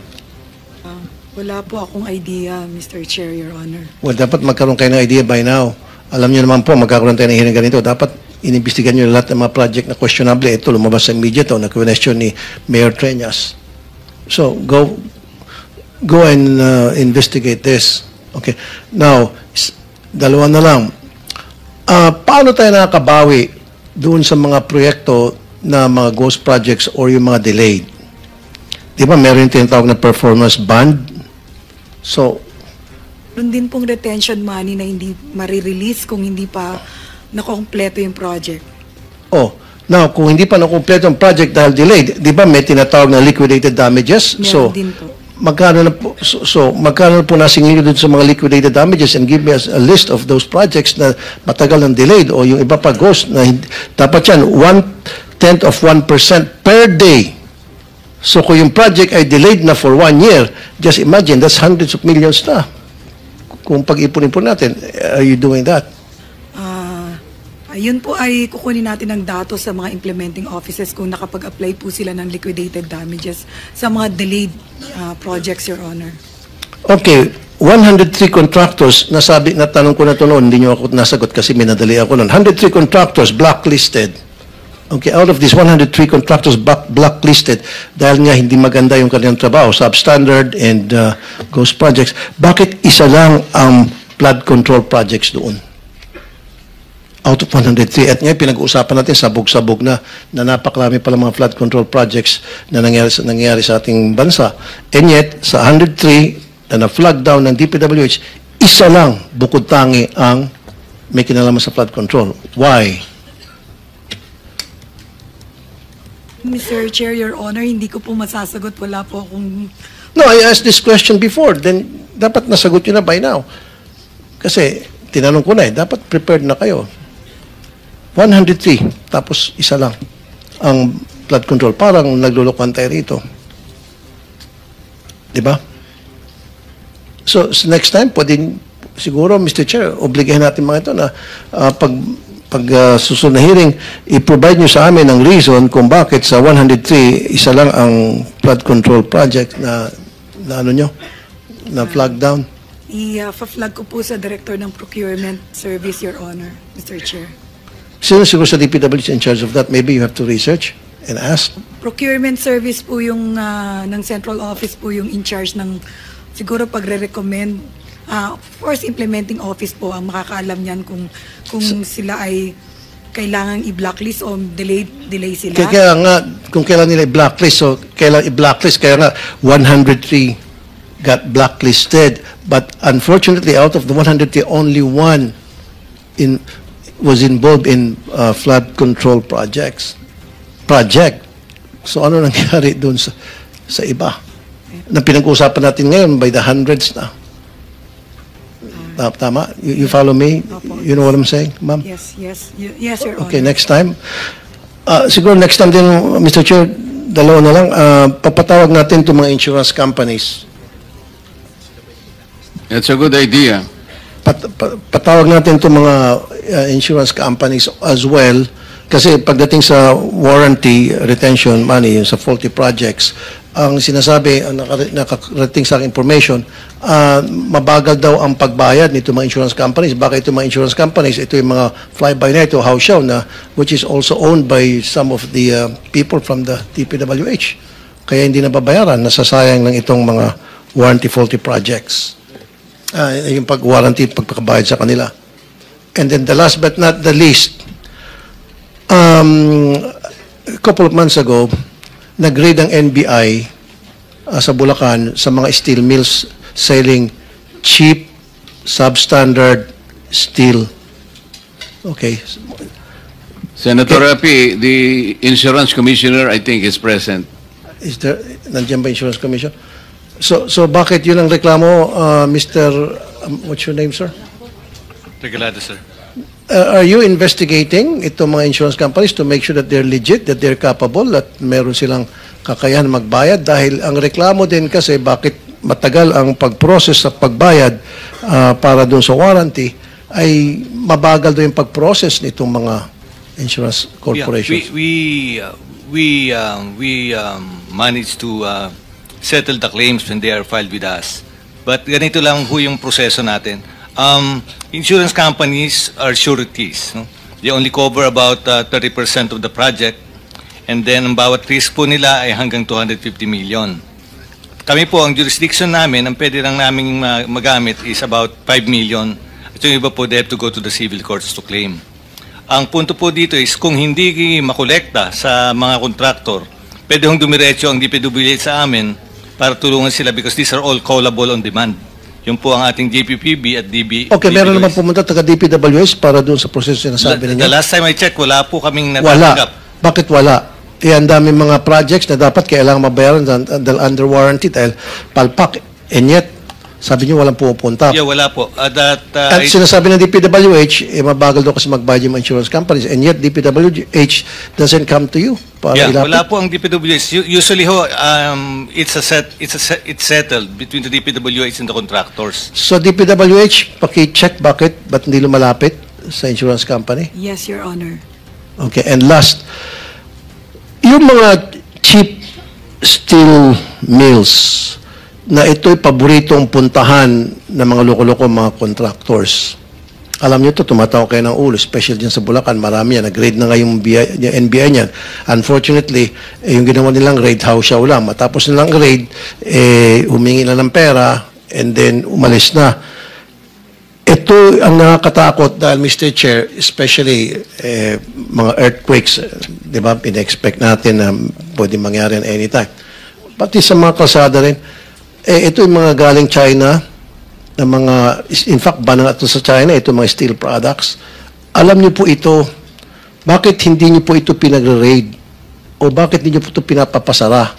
Wala po akong idea, Mr. Chair, Your Honor. Well, dapat magkaroon kayo ng idea by now. Alam niyo naman po, magkakaroon tayo ng hearing ganito. Dapat inimbestigan niyo lahat ng mga project na questionable. Ito, lumabas sa media to, na-question ni Mayor Treñas. So, go and investigate this. Okay. Now, dalawa na lang. Paano tayo nakakabawi doon sa mga proyekto na mga ghost projects or yung mga delayed? Di ba meron yung tinatawag na performance bond? So, Meron din pong retention money na hindi marirelease kung hindi pa nakompleto yung project. oh, now, kung hindi pa nakumpleto ang project dahil delayed, di ba may tinatawag na liquidated damages? Meron din po. Magkano na po, magkano na po nasingil doon sa mga liquidated damages, and give me a list of those projects na matagal ng delayed o yung iba pa ghost na dapat yan 1/10 of 1% per day. So kung yung project ay delayed na for 1 year, just imagine, that's hundreds of millions na. Kung pag-ipon-ipon natin, are you doing that? Ayun po ay kukunin natin ng datos sa mga implementing offices kung nakapag-apply po sila ng liquidated damages sa mga delayed projects, Your Honor. Okay, 103 contractors, natanong ko na ito noon, hindi nyo ako nasagot kasi minadali ako noon. 103 contractors blacklisted. Okay, out of these 103 contractors blacklisted dahil nga hindi maganda yung kanilang trabaho, substandard and ghost projects, bakit isa lang ang flood control projects doon? Out of 103. At ngayon, pinag-uusapan natin sabog-sabog na napakarami pala mga flood control projects na nangyari sa ating bansa. And yet, sa 103 na na-flag down ng DPWH, isa lang bukod tangi ang may kinalaman sa flood control. Why? Mr. Chair, Your Honor, hindi ko po masasagot. Wala po akong... No, I asked this question before. Then, dapat nasagot yun na by now. Kasi, tinanong ko na dapat prepared na kayo. 103, tapos isa lang ang flood control. Parang naglulukuhan tayo rito. Diba? So, next time, pwede siguro, Mr. Chair, obligahin natin mga ito na pag susunod na hearing, i-provide nyo sa amin ang reason kung bakit sa 103, isa lang ang flood control project na ano nyo, na flag down. I-flag ko po sa Director ng Procurement Service, Your Honor, Mr. Chair. Sino siguro sa DPWH in charge of that? Maybe you have to research and ask. Procurement Service po yung ng Central Office po yung in charge ng siguro pagre-recommend. Of course, implementing office po ang makakaalam niyan kung sila ay kailangang i-blacklist o delay sila. Kaya nga, kung kailan nila i-blacklist, so kailan i-blacklist, kaya nga 103 got blacklisted. But unfortunately, out of the 103, only one was involved in flood control project. So ano nangyari doon sa iba? Na pinag-uusapan natin ngayon by the hundreds na. Tama? You follow me? You know what I'm saying, ma'am? Yes, Your Honor. Okay, next time. Siguro next time din, Mr. Chair, dalawa na lang, papatawag natin itong mga insurance companies. That's a good idea. Patawag natin itong mga insurance companies as well, kasi pagdating sa warranty retention money, yung sa faulty projects, ang sinasabi, ang nakarating sa aking information, mabagal daw ang pagbayad nito mga insurance companies. Baka ito mga insurance companies, ito yung mga fly-by-night o house show na, which is also owned by some of the people from the DPWH. Kaya hindi nababayaran, nasasayang lang itong mga warranty faulty projects. Yung pag-warranty, pagpakabayad sa kanila. And then the last but not the least, a couple of months ago, nag-raid ang NBI sa Bulacan sa mga steel mills selling cheap, substandard steel. Okay. Senator Rapi, the insurance commissioner, I think, is present. Is there, nandiyan ba Insurance Commission? So bakit yun ang reklamo, Mr. What's your name, sir? Regalado, sir. Are you investigating itong mga insurance companies to make sure that they're legit, that they're capable, at meron silang kakayahan magbayad? Dahil ang reklamo din kasi bakit matagal ang pag-process at pagbayad para doon sa warranty ay mabagal doon yung pag-process nitong mga insurance corporations. Yeah, we managed to settle the claims when they are filed with us. But ganito lang ho yung proseso natin. Insurance companies are sureties. No? They only cover about 30% of the project, and then ang bawat risk po nila ay hanggang 250 million. Kami po, ang jurisdiction namin, ang pwede lang namin magamit is about 5 million. At yung iba po, they have to go to the civil courts to claim. Ang punto po dito is kung hindi makolekta sa mga kontraktor, pwede hong dumiretso ang DPWH sa amin para tulungan sila because these are all callable on demand. Yun po ang ating JPPB at DB. Okay, meron naman pumunta taga DPWH para doon sa proseso na sabi ninyo? The last time I checked, wala po kaming Wala. natatanggap. Bakit wala? Ang dami mga projects na dapat kailangan mabayaran dahil under warranty, dahil palpak. And yet, sabi niyo walang pumupunta. Yeah, wala po. At sinasabi ng DPWH, mabagal daw kasi magbayad yung insurance companies. And yet, DPWH doesn't come to you para ilapit. Wala po ang DPWH. Usually ho, it's settled between the DPWH and the contractors. So DPWH, paki-check ba't hindi lumalapit sa insurance company? Yes, Your Honor. Okay, and last, yung mga cheap steel mills na ito'y paboritong puntahan ng mga loko-loko mga contractors. Alam niyo to, tumatawa kayo ng ulo, especially dyan sa Bulacan, marami yan. Nag-raid na nga yung NBI niyan. Unfortunately, yung ginawa nilang raid, hausyaw lang. Matapos nilang raid, humingi na ng pera, and then umalis na. Ito ang nakakatakot dahil, Mr. Chair, especially mga earthquakes, di ba, pina-expect natin na pwede mangyari anytime. Pati sa mga kalsada rin, ito yung mga galing China, na mga, in fact, ba na ito sa China, ito mga steel products. Alam niyo po ito, bakit hindi niyo po ito pinag-raid? O bakit hindi niyo po ito pinapapasara?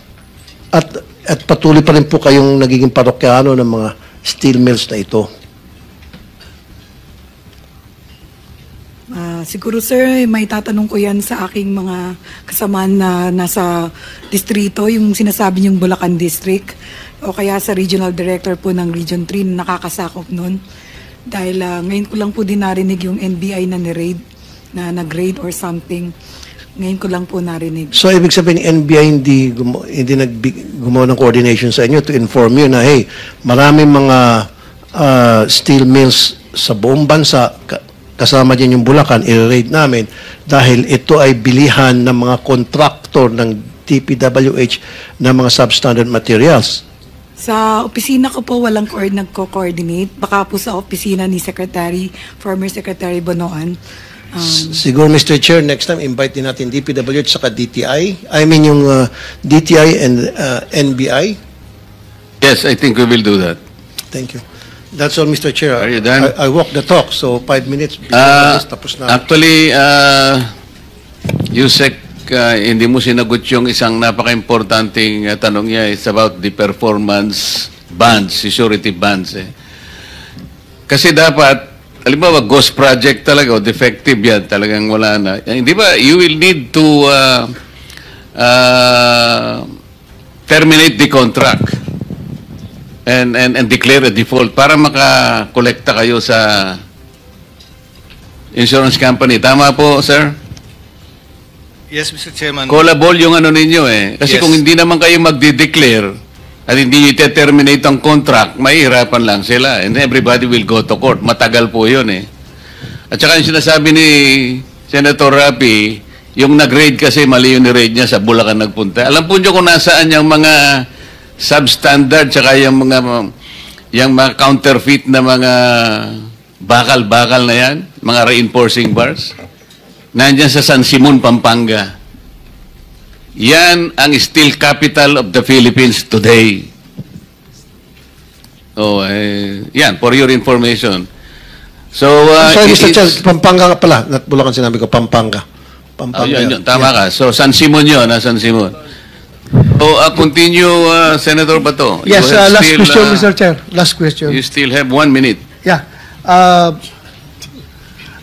At patuloy pa rin po kayong nagiging parokyano ng mga steel mills na ito. Siguro, sir, may tatanong ko yan sa aking mga kasamaan na nasa distrito, yung sinasabi niyong Bulacan District, o kaya sa regional director po ng Region 3 na nakakasakop nun. Dahil ngayon ko lang po din narinig yung NBI na ni-raid, na nag-raid or something. Ngayon ko lang po narinig. So, ibig sabihin, NBI hindi gumawa ng coordination sa inyo to inform you na, hey, maraming mga steel mills sa buong bansa, kasama din yung Bulacan, i-raid namin dahil ito ay bilihan ng mga kontraktor ng DPWH ng mga substandard materials. Sa opisina ko po, walang nagko-coordinate. Baka po sa opisina ni former Secretary Bonoan. Siguro, Mr. Chair, next time, invite din natin DPWH saka DTI. I mean, yung DTI and NBI. Yes, I think we will do that. Thank you. That's all, Mr. Chair. Are you done? I walk the talk, so 5 minutes. Tapos na. Actually, Yusek, hindi mo sinagot yung isang napaka-importanting tanong niya. It's about the performance bonds, security bonds. Kasi dapat, halimbawa, ghost project talaga, o defective yan, talagang wala na. Hindi ba, you will need to terminate the contract and declare a default para makakolekta kayo sa insurance company. Tama po, sir? Yes, Mr. Chairman. Callable yung ano ninyo eh. Kasi Yes. kung hindi naman kayo magde-declare at hindi i-terminate ang contract, mahihirapan lang sila. And everybody will go to court. Matagal po yun eh. At saka yung sinasabi ni Senator Rapi, yung nag-raid kasi mali yung ni-raid niya sa Bulacan nagpunta. Alam po niyo kung nasaan yung mga substandard tsaka yung mga counterfeit na mga bakal-bakal na yan, mga reinforcing bars. Nandiyan sa San Simon, Pampanga. Yan ang steel capital of the Philippines today. Oh, yan, for your information. So, Sorry, Mr. Chair, Pampanga nga pala. Bulacan sinabi ko, Pampanga. Pampanga. Yun, tama ka. So, San Simon yun, San Simon. So, continue, Senator Bato. Yes, You have last still, question, Mr. Chair. Last question. You still have 1 minute. Yeah.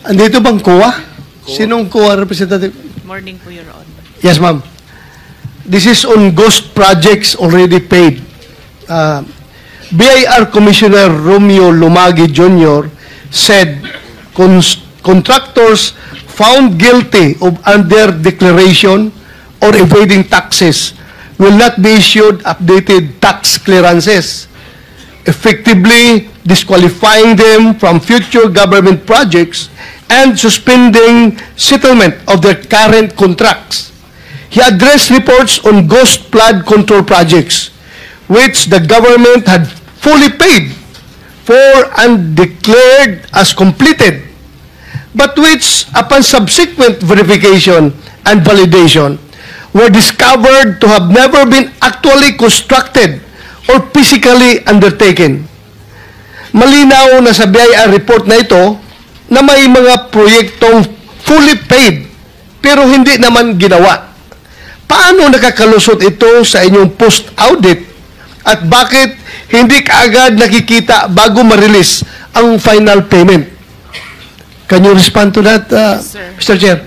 Andito bang COA? Sinong COA representative? Morning po, Your Honor. Yes, ma'am. This is on ghost projects already paid. BIR Commissioner Romeo Lumagi Jr. said contractors found guilty of under-declaration or evading taxes will not be issued updated tax clearances, effectively disqualifying them from future government projects and suspending settlement of their current contracts. He addressed reports on ghost flood control projects, which the government had fully paid for and declared as completed, but which, upon subsequent verification and validation, were discovered to have never been actually constructed or physically undertaken. Malinaw na sa BIR report na ito na may mga proyektong fully paid pero hindi naman ginawa. Paano nakakalusot ito sa inyong post-audit at bakit hindi kaagad nakikita bago ma-release ang final payment? Can you respond to that, Mr. Chair?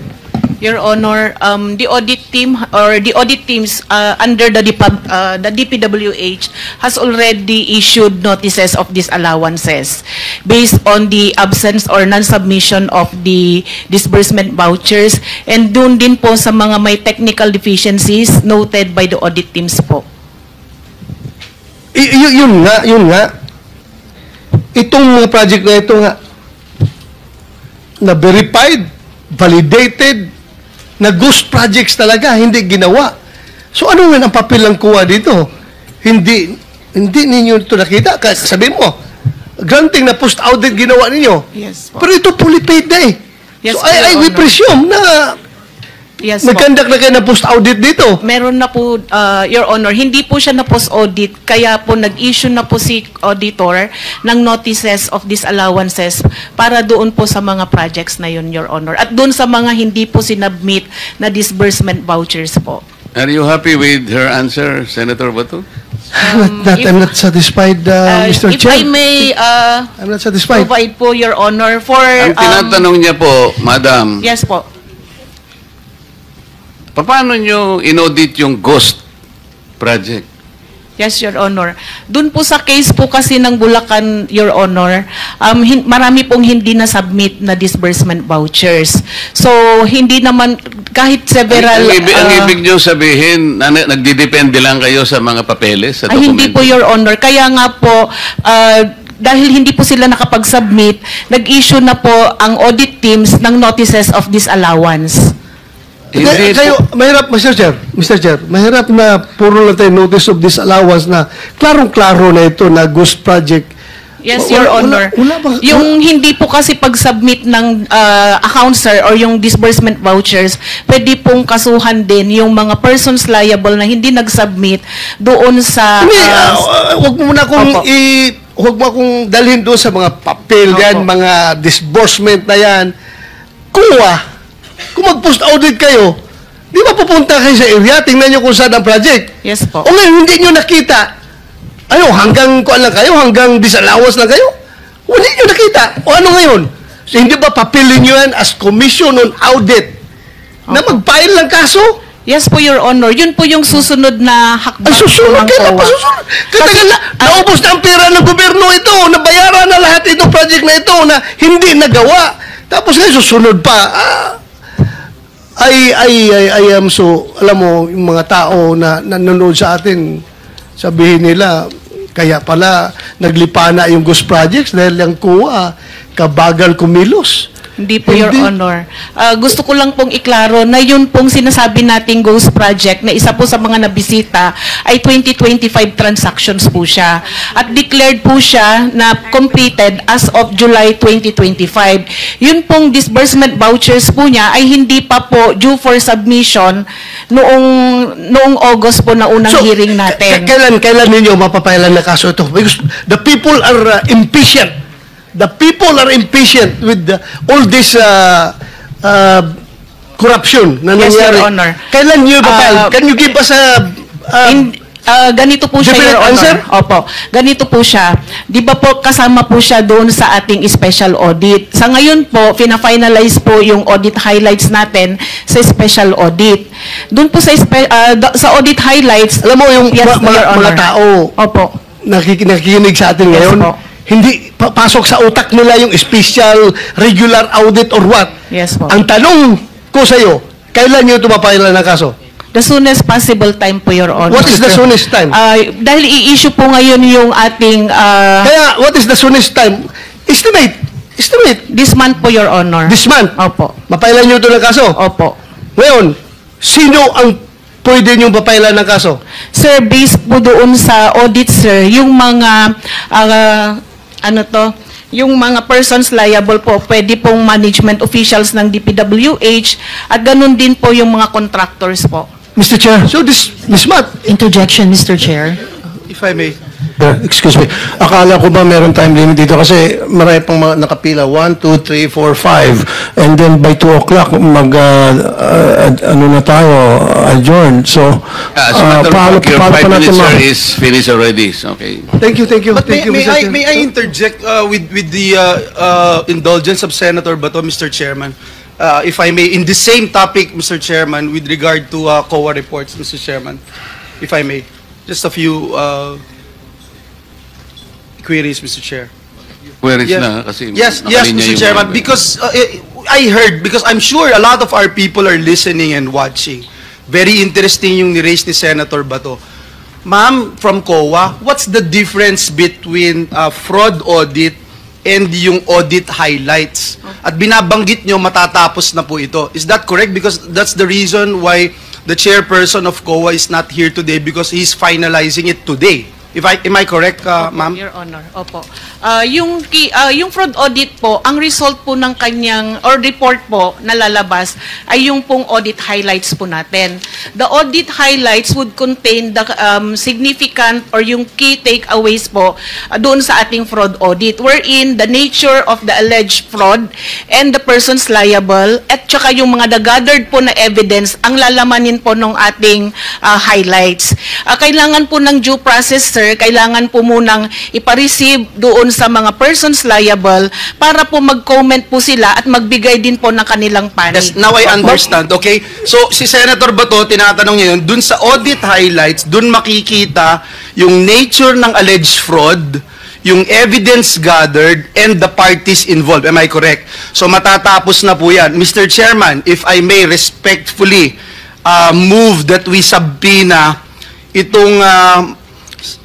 Your Honor, the audit team or the audit teams under the DPWH has already issued notices of disallowances based on the absence or non-submission of the disbursement vouchers, and dun din po sa mga may technical deficiencies noted by the audit teams po. Yun nga. Itong mga project na ito nga, na verified, validated, na ghost projects talaga, hindi ginawa. So ano nga ang papel ng COA dito? Hindi ninyo ito nakita. Sabi mo, granting na post-audit ginawa ninyo. Yes po. Pero ito fully paid na eh. Yes, so po, Your we Honor. presume na Yes po. nagkandak na kayo ng post-audit dito. Meron na po, Your Honor, hindi po siya na post-audit, kaya po nag-issue na po si auditor ng notices of disallowances para doon po sa mga projects na yun, Your Honor. At doon sa mga hindi po sinubmit na disbursement vouchers po. Are you happy with her answer, Senator Bato? I'm not satisfied, Mr. If Chair. I may I'm not satisfied. provide po, Your Honor, for... Ang tinatanong niya po, Madam, Yes po. paano nyo inaudit yung ghost project? Yes, Your Honor. Doon po sa case po kasi ng Bulacan, Your Honor, marami pong hindi na-submit na disbursement vouchers. So, hindi naman, kahit several... Ang ibig nyo sabihin, nagdidepende lang kayo sa mga papeles, sa Ay, hindi dokumento? po, Your Honor. Kaya nga po, dahil hindi po sila nakapag-submit, nag-issue na po ang audit teams ng notices of disallowance. Hindi Kayo, mahirap, Mr. Chair, mahirap na puro lang tayo notice of disallowance na klarong-klaro na ito na ghost project. Yes, Your Honor. Yung hindi po kasi pag-submit ng account, sir, or yung disbursement vouchers, pwede pong kasuhan din yung mga persons liable na hindi nag-submit doon sa... Hindi, huwag mo na akong huwag mo akong dalhin doon sa mga papel yan, mga disbursement na yan. Kung mag-post-audit kayo, di ba pupunta kayo sa area, tingnan nyo kung saan ang project? Yes po. O ngayon, hindi nyo nakita. Hanggang kuan lang kayo? Hanggang disallowance lang kayo? O hindi nyo nakita. O ano ngayon? So, hindi ba papilin nyo yan as Commission on Audit na mag-file ng kaso? Yes po, Your Honor. Yun po yung susunod na hakbang. Ay, susunod kayo na pa susunod. Katagal na, naubos na ang pera ng gobyerno ito, nabayaran na lahat itong project na ito na hindi nagawa. Tapos ngayon, susunod pa. I am so, alam mo, yung mga tao na nanonood sa atin, sabihin nila, kaya pala naglipana yung ghost projects dahil yung COA, kabagal kumilos. Hindi po, Your Honor. Gusto ko lang pong iklaro na yun pong sinasabi nating ghost project na isa po sa mga nabisita ay 2025 transactions po siya. At declared po siya na completed as of July 2025. Yun pong disbursement vouchers po niya ay hindi pa po due for submission noong August po na unang hearing natin. Kailan ninyo mapapailan na kaso ito? Because the people are impatient. The people are impatient with all this corruption na Yes, nangyari. Your Honor. Kailan nyo ipapile? Can you give us a Ganito po siya, different Your Honor. answer? Opo. Ganito po siya. Di ba po kasama po siya doon sa ating special audit. Sa ngayon po, fina-finalize po yung audit highlights natin sa special audit. Doon po sa audit highlights, alam mo yung yes, Your mga Honor. tao Opo. nakikinig sa atin Yes ngayon, po. hindi pasok sa utak nila yung special, regular audit or what. Yes po. Ang tanong ko sa iyo, kailan nyo ito mapailan ng kaso? The soonest possible time po, Your Honor. What is the soonest time? Dahil i-issue po ngayon yung ating Kaya, what is the soonest time? Estimate. this month po, Your Honor. This month. Opo. Mapailan nyo ito ng kaso? Opo. Ngayon, sino ang pwede nyo mapailan ng kaso? Sir, based po doon sa audit, sir, yung mga yung mga persons liable po, pwede pong management officials ng DPWH at ganun din po yung mga contractors po. Mr. Chair, so this month, Interjection, Mr. Chair. If I may. excuse me, akala ko ba meron time limit dito kasi marami pang mga nakapila, 1, 2, 3, 4, 5, and then by 2 o'clock ano na tayo, adjourn. So, As a matter of fact, your 5 minutes, sir, is finished already. Okay. Thank you. But Thank you, may Mr. Chair. I interject with the indulgence of Senator Bato, Mr. Chairman? If I may, in the same topic, Mr. Chairman, with regard to COA reports, Mr. Chairman, if I may, just a few queries, Mr. Chair. Queries na kasi Yes, nakalinya Mr. yung Chairman, mga- because I heard, because I'm sure a lot of our people are listening and watching. Very interesting yung ni-raise ni Senator Bato. Ma'am, from COA, what's the difference between fraud audit and yung audit highlights? At binabanggit nyo, matatapos na po ito. Is that correct? Because that's the reason why the chairperson of COA is not here today, because he's finalizing it today. Am I correct, ma'am? Your Honor, opo. Yung fraud audit po, ang result po ng kanyang, or report po na lalabas, ay yung pong audit highlights po natin. The audit highlights would contain the significant or yung key takeaways po doon sa ating fraud audit, wherein the nature of the alleged fraud and the persons liable, at saka yung mga gathered po na evidence, ang lalamanin po ng ating highlights. Kailangan po ng due process, sir, kailangan po munang ipareceive doon sa mga persons liable para po mag-comment po sila at magbigay din po ng kanilang panig. Yes, now I understand. Okay? So, si Senator Bato, tinatanong niya yun, dun sa audit highlights, dun makikita yung nature ng alleged fraud, yung evidence gathered, and the parties involved. Am I correct? So, matatapos na po yan. Mr. Chairman, if I may respectfully move that we subpoena itong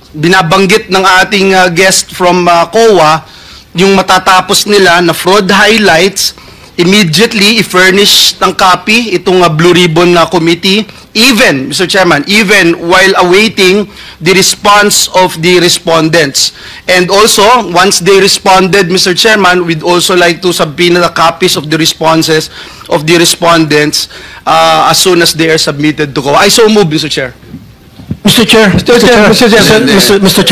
binabanggit ng ating guest from COA, yung matatapos nila na fraud highlights, immediately i-furnish ng copy itong Blue Ribbon committee, even, Mr. Chairman, even while awaiting the response of the respondents. And also, once they responded, Mr. Chairman, we'd also like to subpoena the copies of the responses of the respondents as soon as they are submitted to COA. I so move, Mr. Chair. Mr. Chair,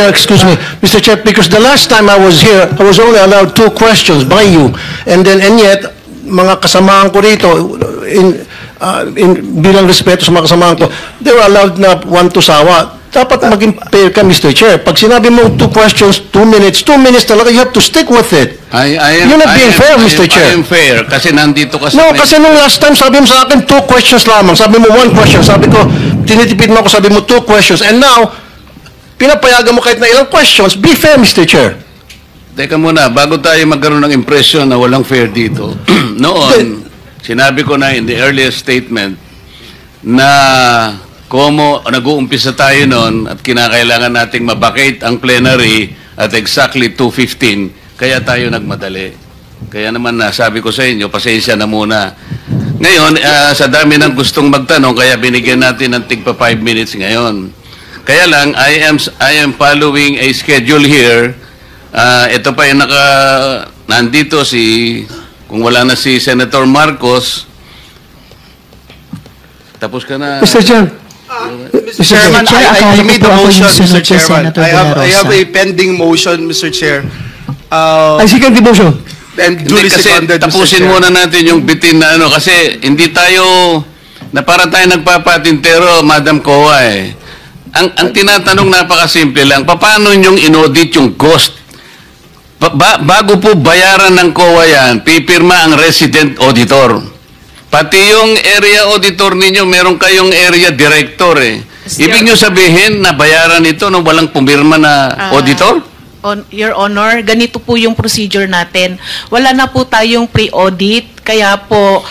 excuse me. Mr. Chair, because the last time I was here, I was only allowed 2 questions by you. And yet, mga kasamahan ko rito, bilang respeto sa mga kasamahan ko, they were allowed na 1 to sawa. Dapat maging fair ka, Mr. Chair. Pag sinabi mo 2 questions, 2 minutes talaga, you have to stick with it. You're not being fair, Mr. Chair. I am fair kasi nandito kasi. No, kasi nung last time, sabi mo sa akin 2 questions lamang. Sabi mo 1 question. Sabi ko, tinitipid mo ako, sabi mo 2 questions. And now, pinapayagan mo kahit na ilang questions. Be fair, Mr. Chair. Teka muna, bago tayo magkaroon ng impression na walang fair dito. Noon, sinabi ko na in the earliest statement na como nag-uumpisa tayo noon at kinakailangan nating mabakate ang plenary at exactly 2:15, kaya tayo nagmadali. Kaya naman sabi ko sa inyo, pasensya na muna. Ngayon, sa dami ng gustong magtanong, kaya binigyan natin ng tigpa 5 minutes ngayon. Kaya lang, I am following a schedule here. Ito pa yung nandito kung wala na si Senator Marcos, tapos ka na. Mr. Chair. Mr. Chairman, I made a motion, Mr. Chairman. I have a pending motion, Mr. Chair. I second the motion. and Hindi, duly kasi seconded, Mr. tapusin Chair. muna natin yung bitin na ano, kasi hindi tayo, na para tayo nagpapatintero, Madam Kowa eh. Ang tinatanong napakasimple lang, paano yung inaudit yung cost? Bago po bayaran ng COA yan, pipirma ang resident auditor. Pati yung area auditor ninyo, meron kayong area director eh. Ibig nyo sabihin na bayaran ito nung walang pumirma na auditor? Your Honor, ganito po yung procedure natin. Wala na po tayong pre-audit, kaya po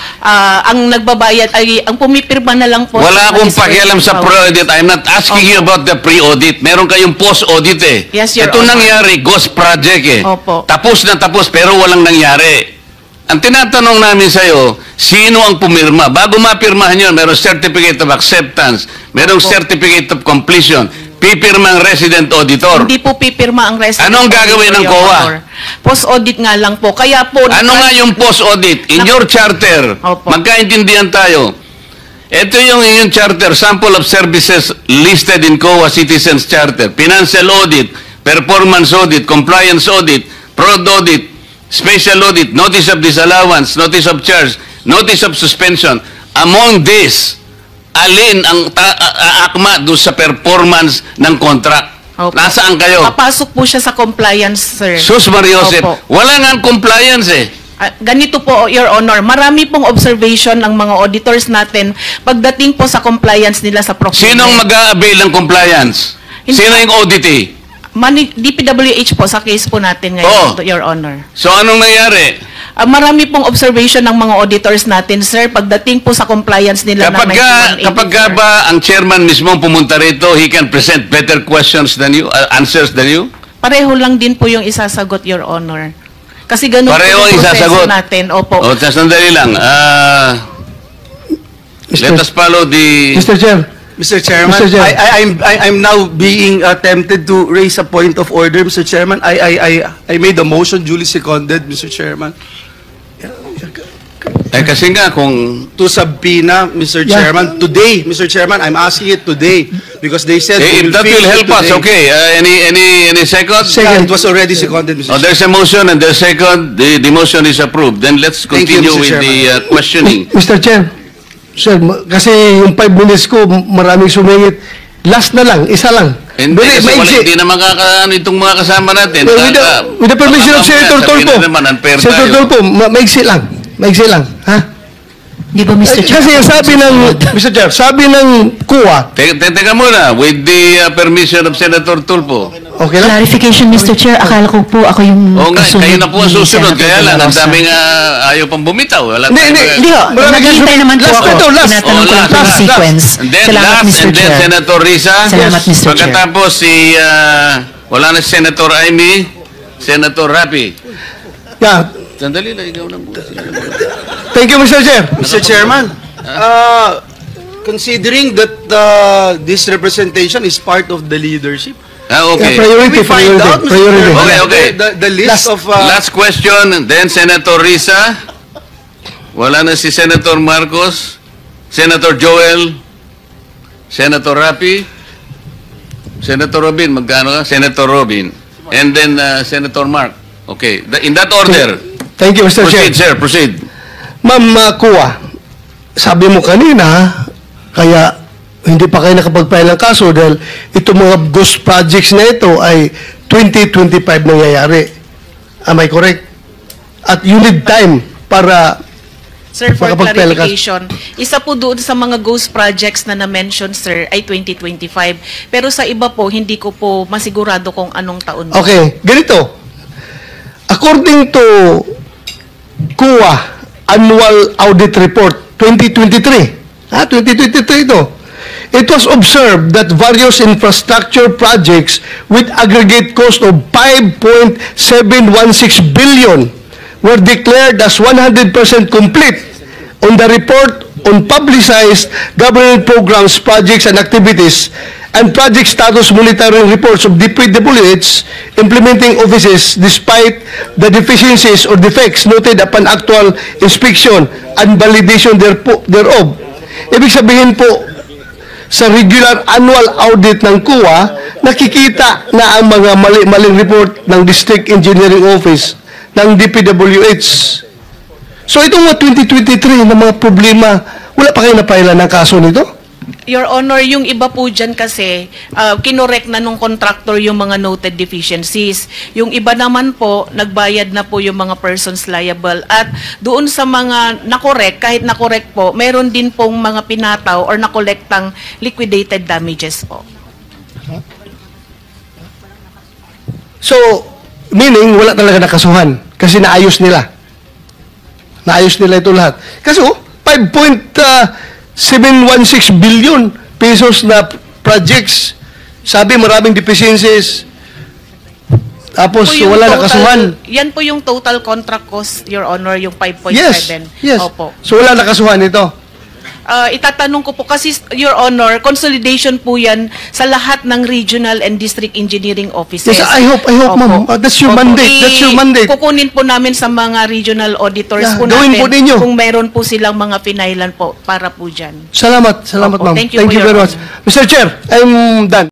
ang nagbabayad ay ang pumipirma na lang po. Wala akong pakialam sa pre-audit. I'm not asking you about the pre-audit. Meron kayong post-audit eh. Yes, Your Ito Honor. nangyari, ghost project eh. Opo. Tapos na tapos pero walang nangyari. Ang tinatanong namin sa'yo, sino ang pumirma? Bago mapirmahan yun, merong certificate of acceptance, merong certificate of completion, pipirma ang resident auditor. Hindi po pipirma ang resident Anong gagawin ng auditor, Your COA? Honor. Post-audit nga lang po. Kaya po... Ano nga yung post-audit? In your charter, Opo. magkaintindihan tayo. Ito yung inyong charter, sample of services listed in COA Citizens Charter. Financial audit, performance audit, compliance audit, fraud audit, special audit, notice of disallowance, notice of charge, notice of suspension. Among these, alin ang akma doon sa performance ng contract? Opo. Nasaan kayo? Papasok po siya sa compliance, sir. Sus Mariosep, Opo. wala nga compliance eh. Ganito po, Your Honor, marami pong observation ng mga auditors natin pagdating po sa compliance nila sa procurement. Sinong mag-a-avail ng compliance? Sino yung auditee? DPWH po sa case po natin ngayon, Your Honor. So anong nangyari? Marami pong observation ng mga auditors natin, sir, pagdating po sa compliance nila ng 9180. Kapag ba ang chairman mismo pumunta rito, he can present better questions than you, answers than you? Pareho lang din po yung isasagot, Your Honor. Kasi ganun Pareho po yung proseso isasagot? natin. Opo. O, sandali lang. Let us follow the... Mr. Chair. Mr. Chairman, Mr. Chair. I'm now being tempted to raise a point of order, Mr. Chairman. I made a motion duly seconded, Mr. Chairman. kasi nga kung... To subpoena, Mr. Chairman, today, Mr. Chairman, I'm asking it today because they said if that will help us, okay. Any second? Yeah, it was already seconded, Mr. Oh, there's a motion and there's second. The motion is approved. Then let's Thank you, continue Mr. with the questioning. Mr. Chair, sir, kasi yung 5 minutes ko, maraming sumingit. Last na lang, isa lang. Hindi, kasi hindi na makakaano itong mga kasama natin. With the permission of Senator Tolpo. Senator Tolpo, maigsi lang. Maigsi lang. Ha? Di ba, Mr. Chair? Kasi sabi ng, Mr. Chair, sabi ng COA. Teka muna, with the permission of Senator Tulfo. Okay lang? Clarification, Mr. Chair. Akala ko po ako yung Oo nga, kasunod kayo na po ang ni susunod. Senator Kaya lang, ang Rosa. daming ayaw pang bumitaw. Wala Hindi ho, naghihintay naman po ako. Tinatanong ko lang po yung sequence. And then Salamat, last, Mr. and then Chair. Senator Risa. Salamat, Mr. Chair. Pagkatapos wala na si Senator Amy, Senator Rapi. Yeah. Sandali lang, ikaw na po. Thank you, Mr. Chair. Mr. Chairman, considering that this representation is part of the leadership, Okay. Priority, we find out, Mr. Chairman, Okay. the list of... Last question, and then Senator Risa. Wala na si Senator Marcos, Senator Joel, Senator Rapi, Senator Robin, magkano ka? Senator Robin. And then Senator Mark. Okay. In that order. Thank you, Mr. Chair. Proceed, sir. Proceed. Ma'am Kuwa, sabi mo kanina, kaya hindi pa kayo nakapag-file ng kaso dahil itong mga ghost projects na ito ay 2025 nangyayari. Am I correct? At you need time para Sir, for makapag-file ka. clarification, isa po doon sa mga ghost projects na na-mention, sir, ay 2025. Pero sa iba po, hindi ko po masigurado kung anong taon. Okay, ganito. According to COA Annual Audit Report 2023, 2023 ito, it was observed that various infrastructure projects with aggregate cost of 5.716 billion were declared as 100% complete. On the report on publicized government programs, projects, and activities, and project status monitoring reports of DPWH implementing offices despite the deficiencies or defects noted upon actual inspection and validation thereof. Ibig sabihin po, sa regular annual audit ng COA, nakikita na ang mga mali-maling report ng District Engineering Office ng DPWH. So itong mga 2023 na mga problema, wala pa kayo na-file ng kaso nito? Your Honor, yung iba po dyan kasi, kinorek na nung contractor yung mga noted deficiencies. Yung iba naman po, nagbayad na po yung mga persons liable. At doon sa mga nakorek, kahit nakorek po, meron din pong mga pinataw or nakolektang liquidated damages po. So, meaning, wala talaga nakasuhan kasi naayos nila. Naayos nila ito lahat. Kasi 5.716 billion pesos na projects. Sabi, maraming deficiencies. Tapos, Po yung wala total- nakasuhan. Yan po yung total contract cost, Your Honor, yung 5.7. Yes. Opo. So, wala nakasuhan ito. Itatanong ko po kasi, Your Honor, consolidation po yan sa lahat ng regional and district engineering offices. Yes, I hope, Opo. ma'am. That's your Opo. mandate. That's your mandate. Kukunin po namin sa mga regional auditors Yeah, po gawin natin po ninyo. kung meron po silang mga pinailan po para po dyan. Salamat, Opo. ma'am. Thank you Thank for you your very much. Mr. Chair, I'm done.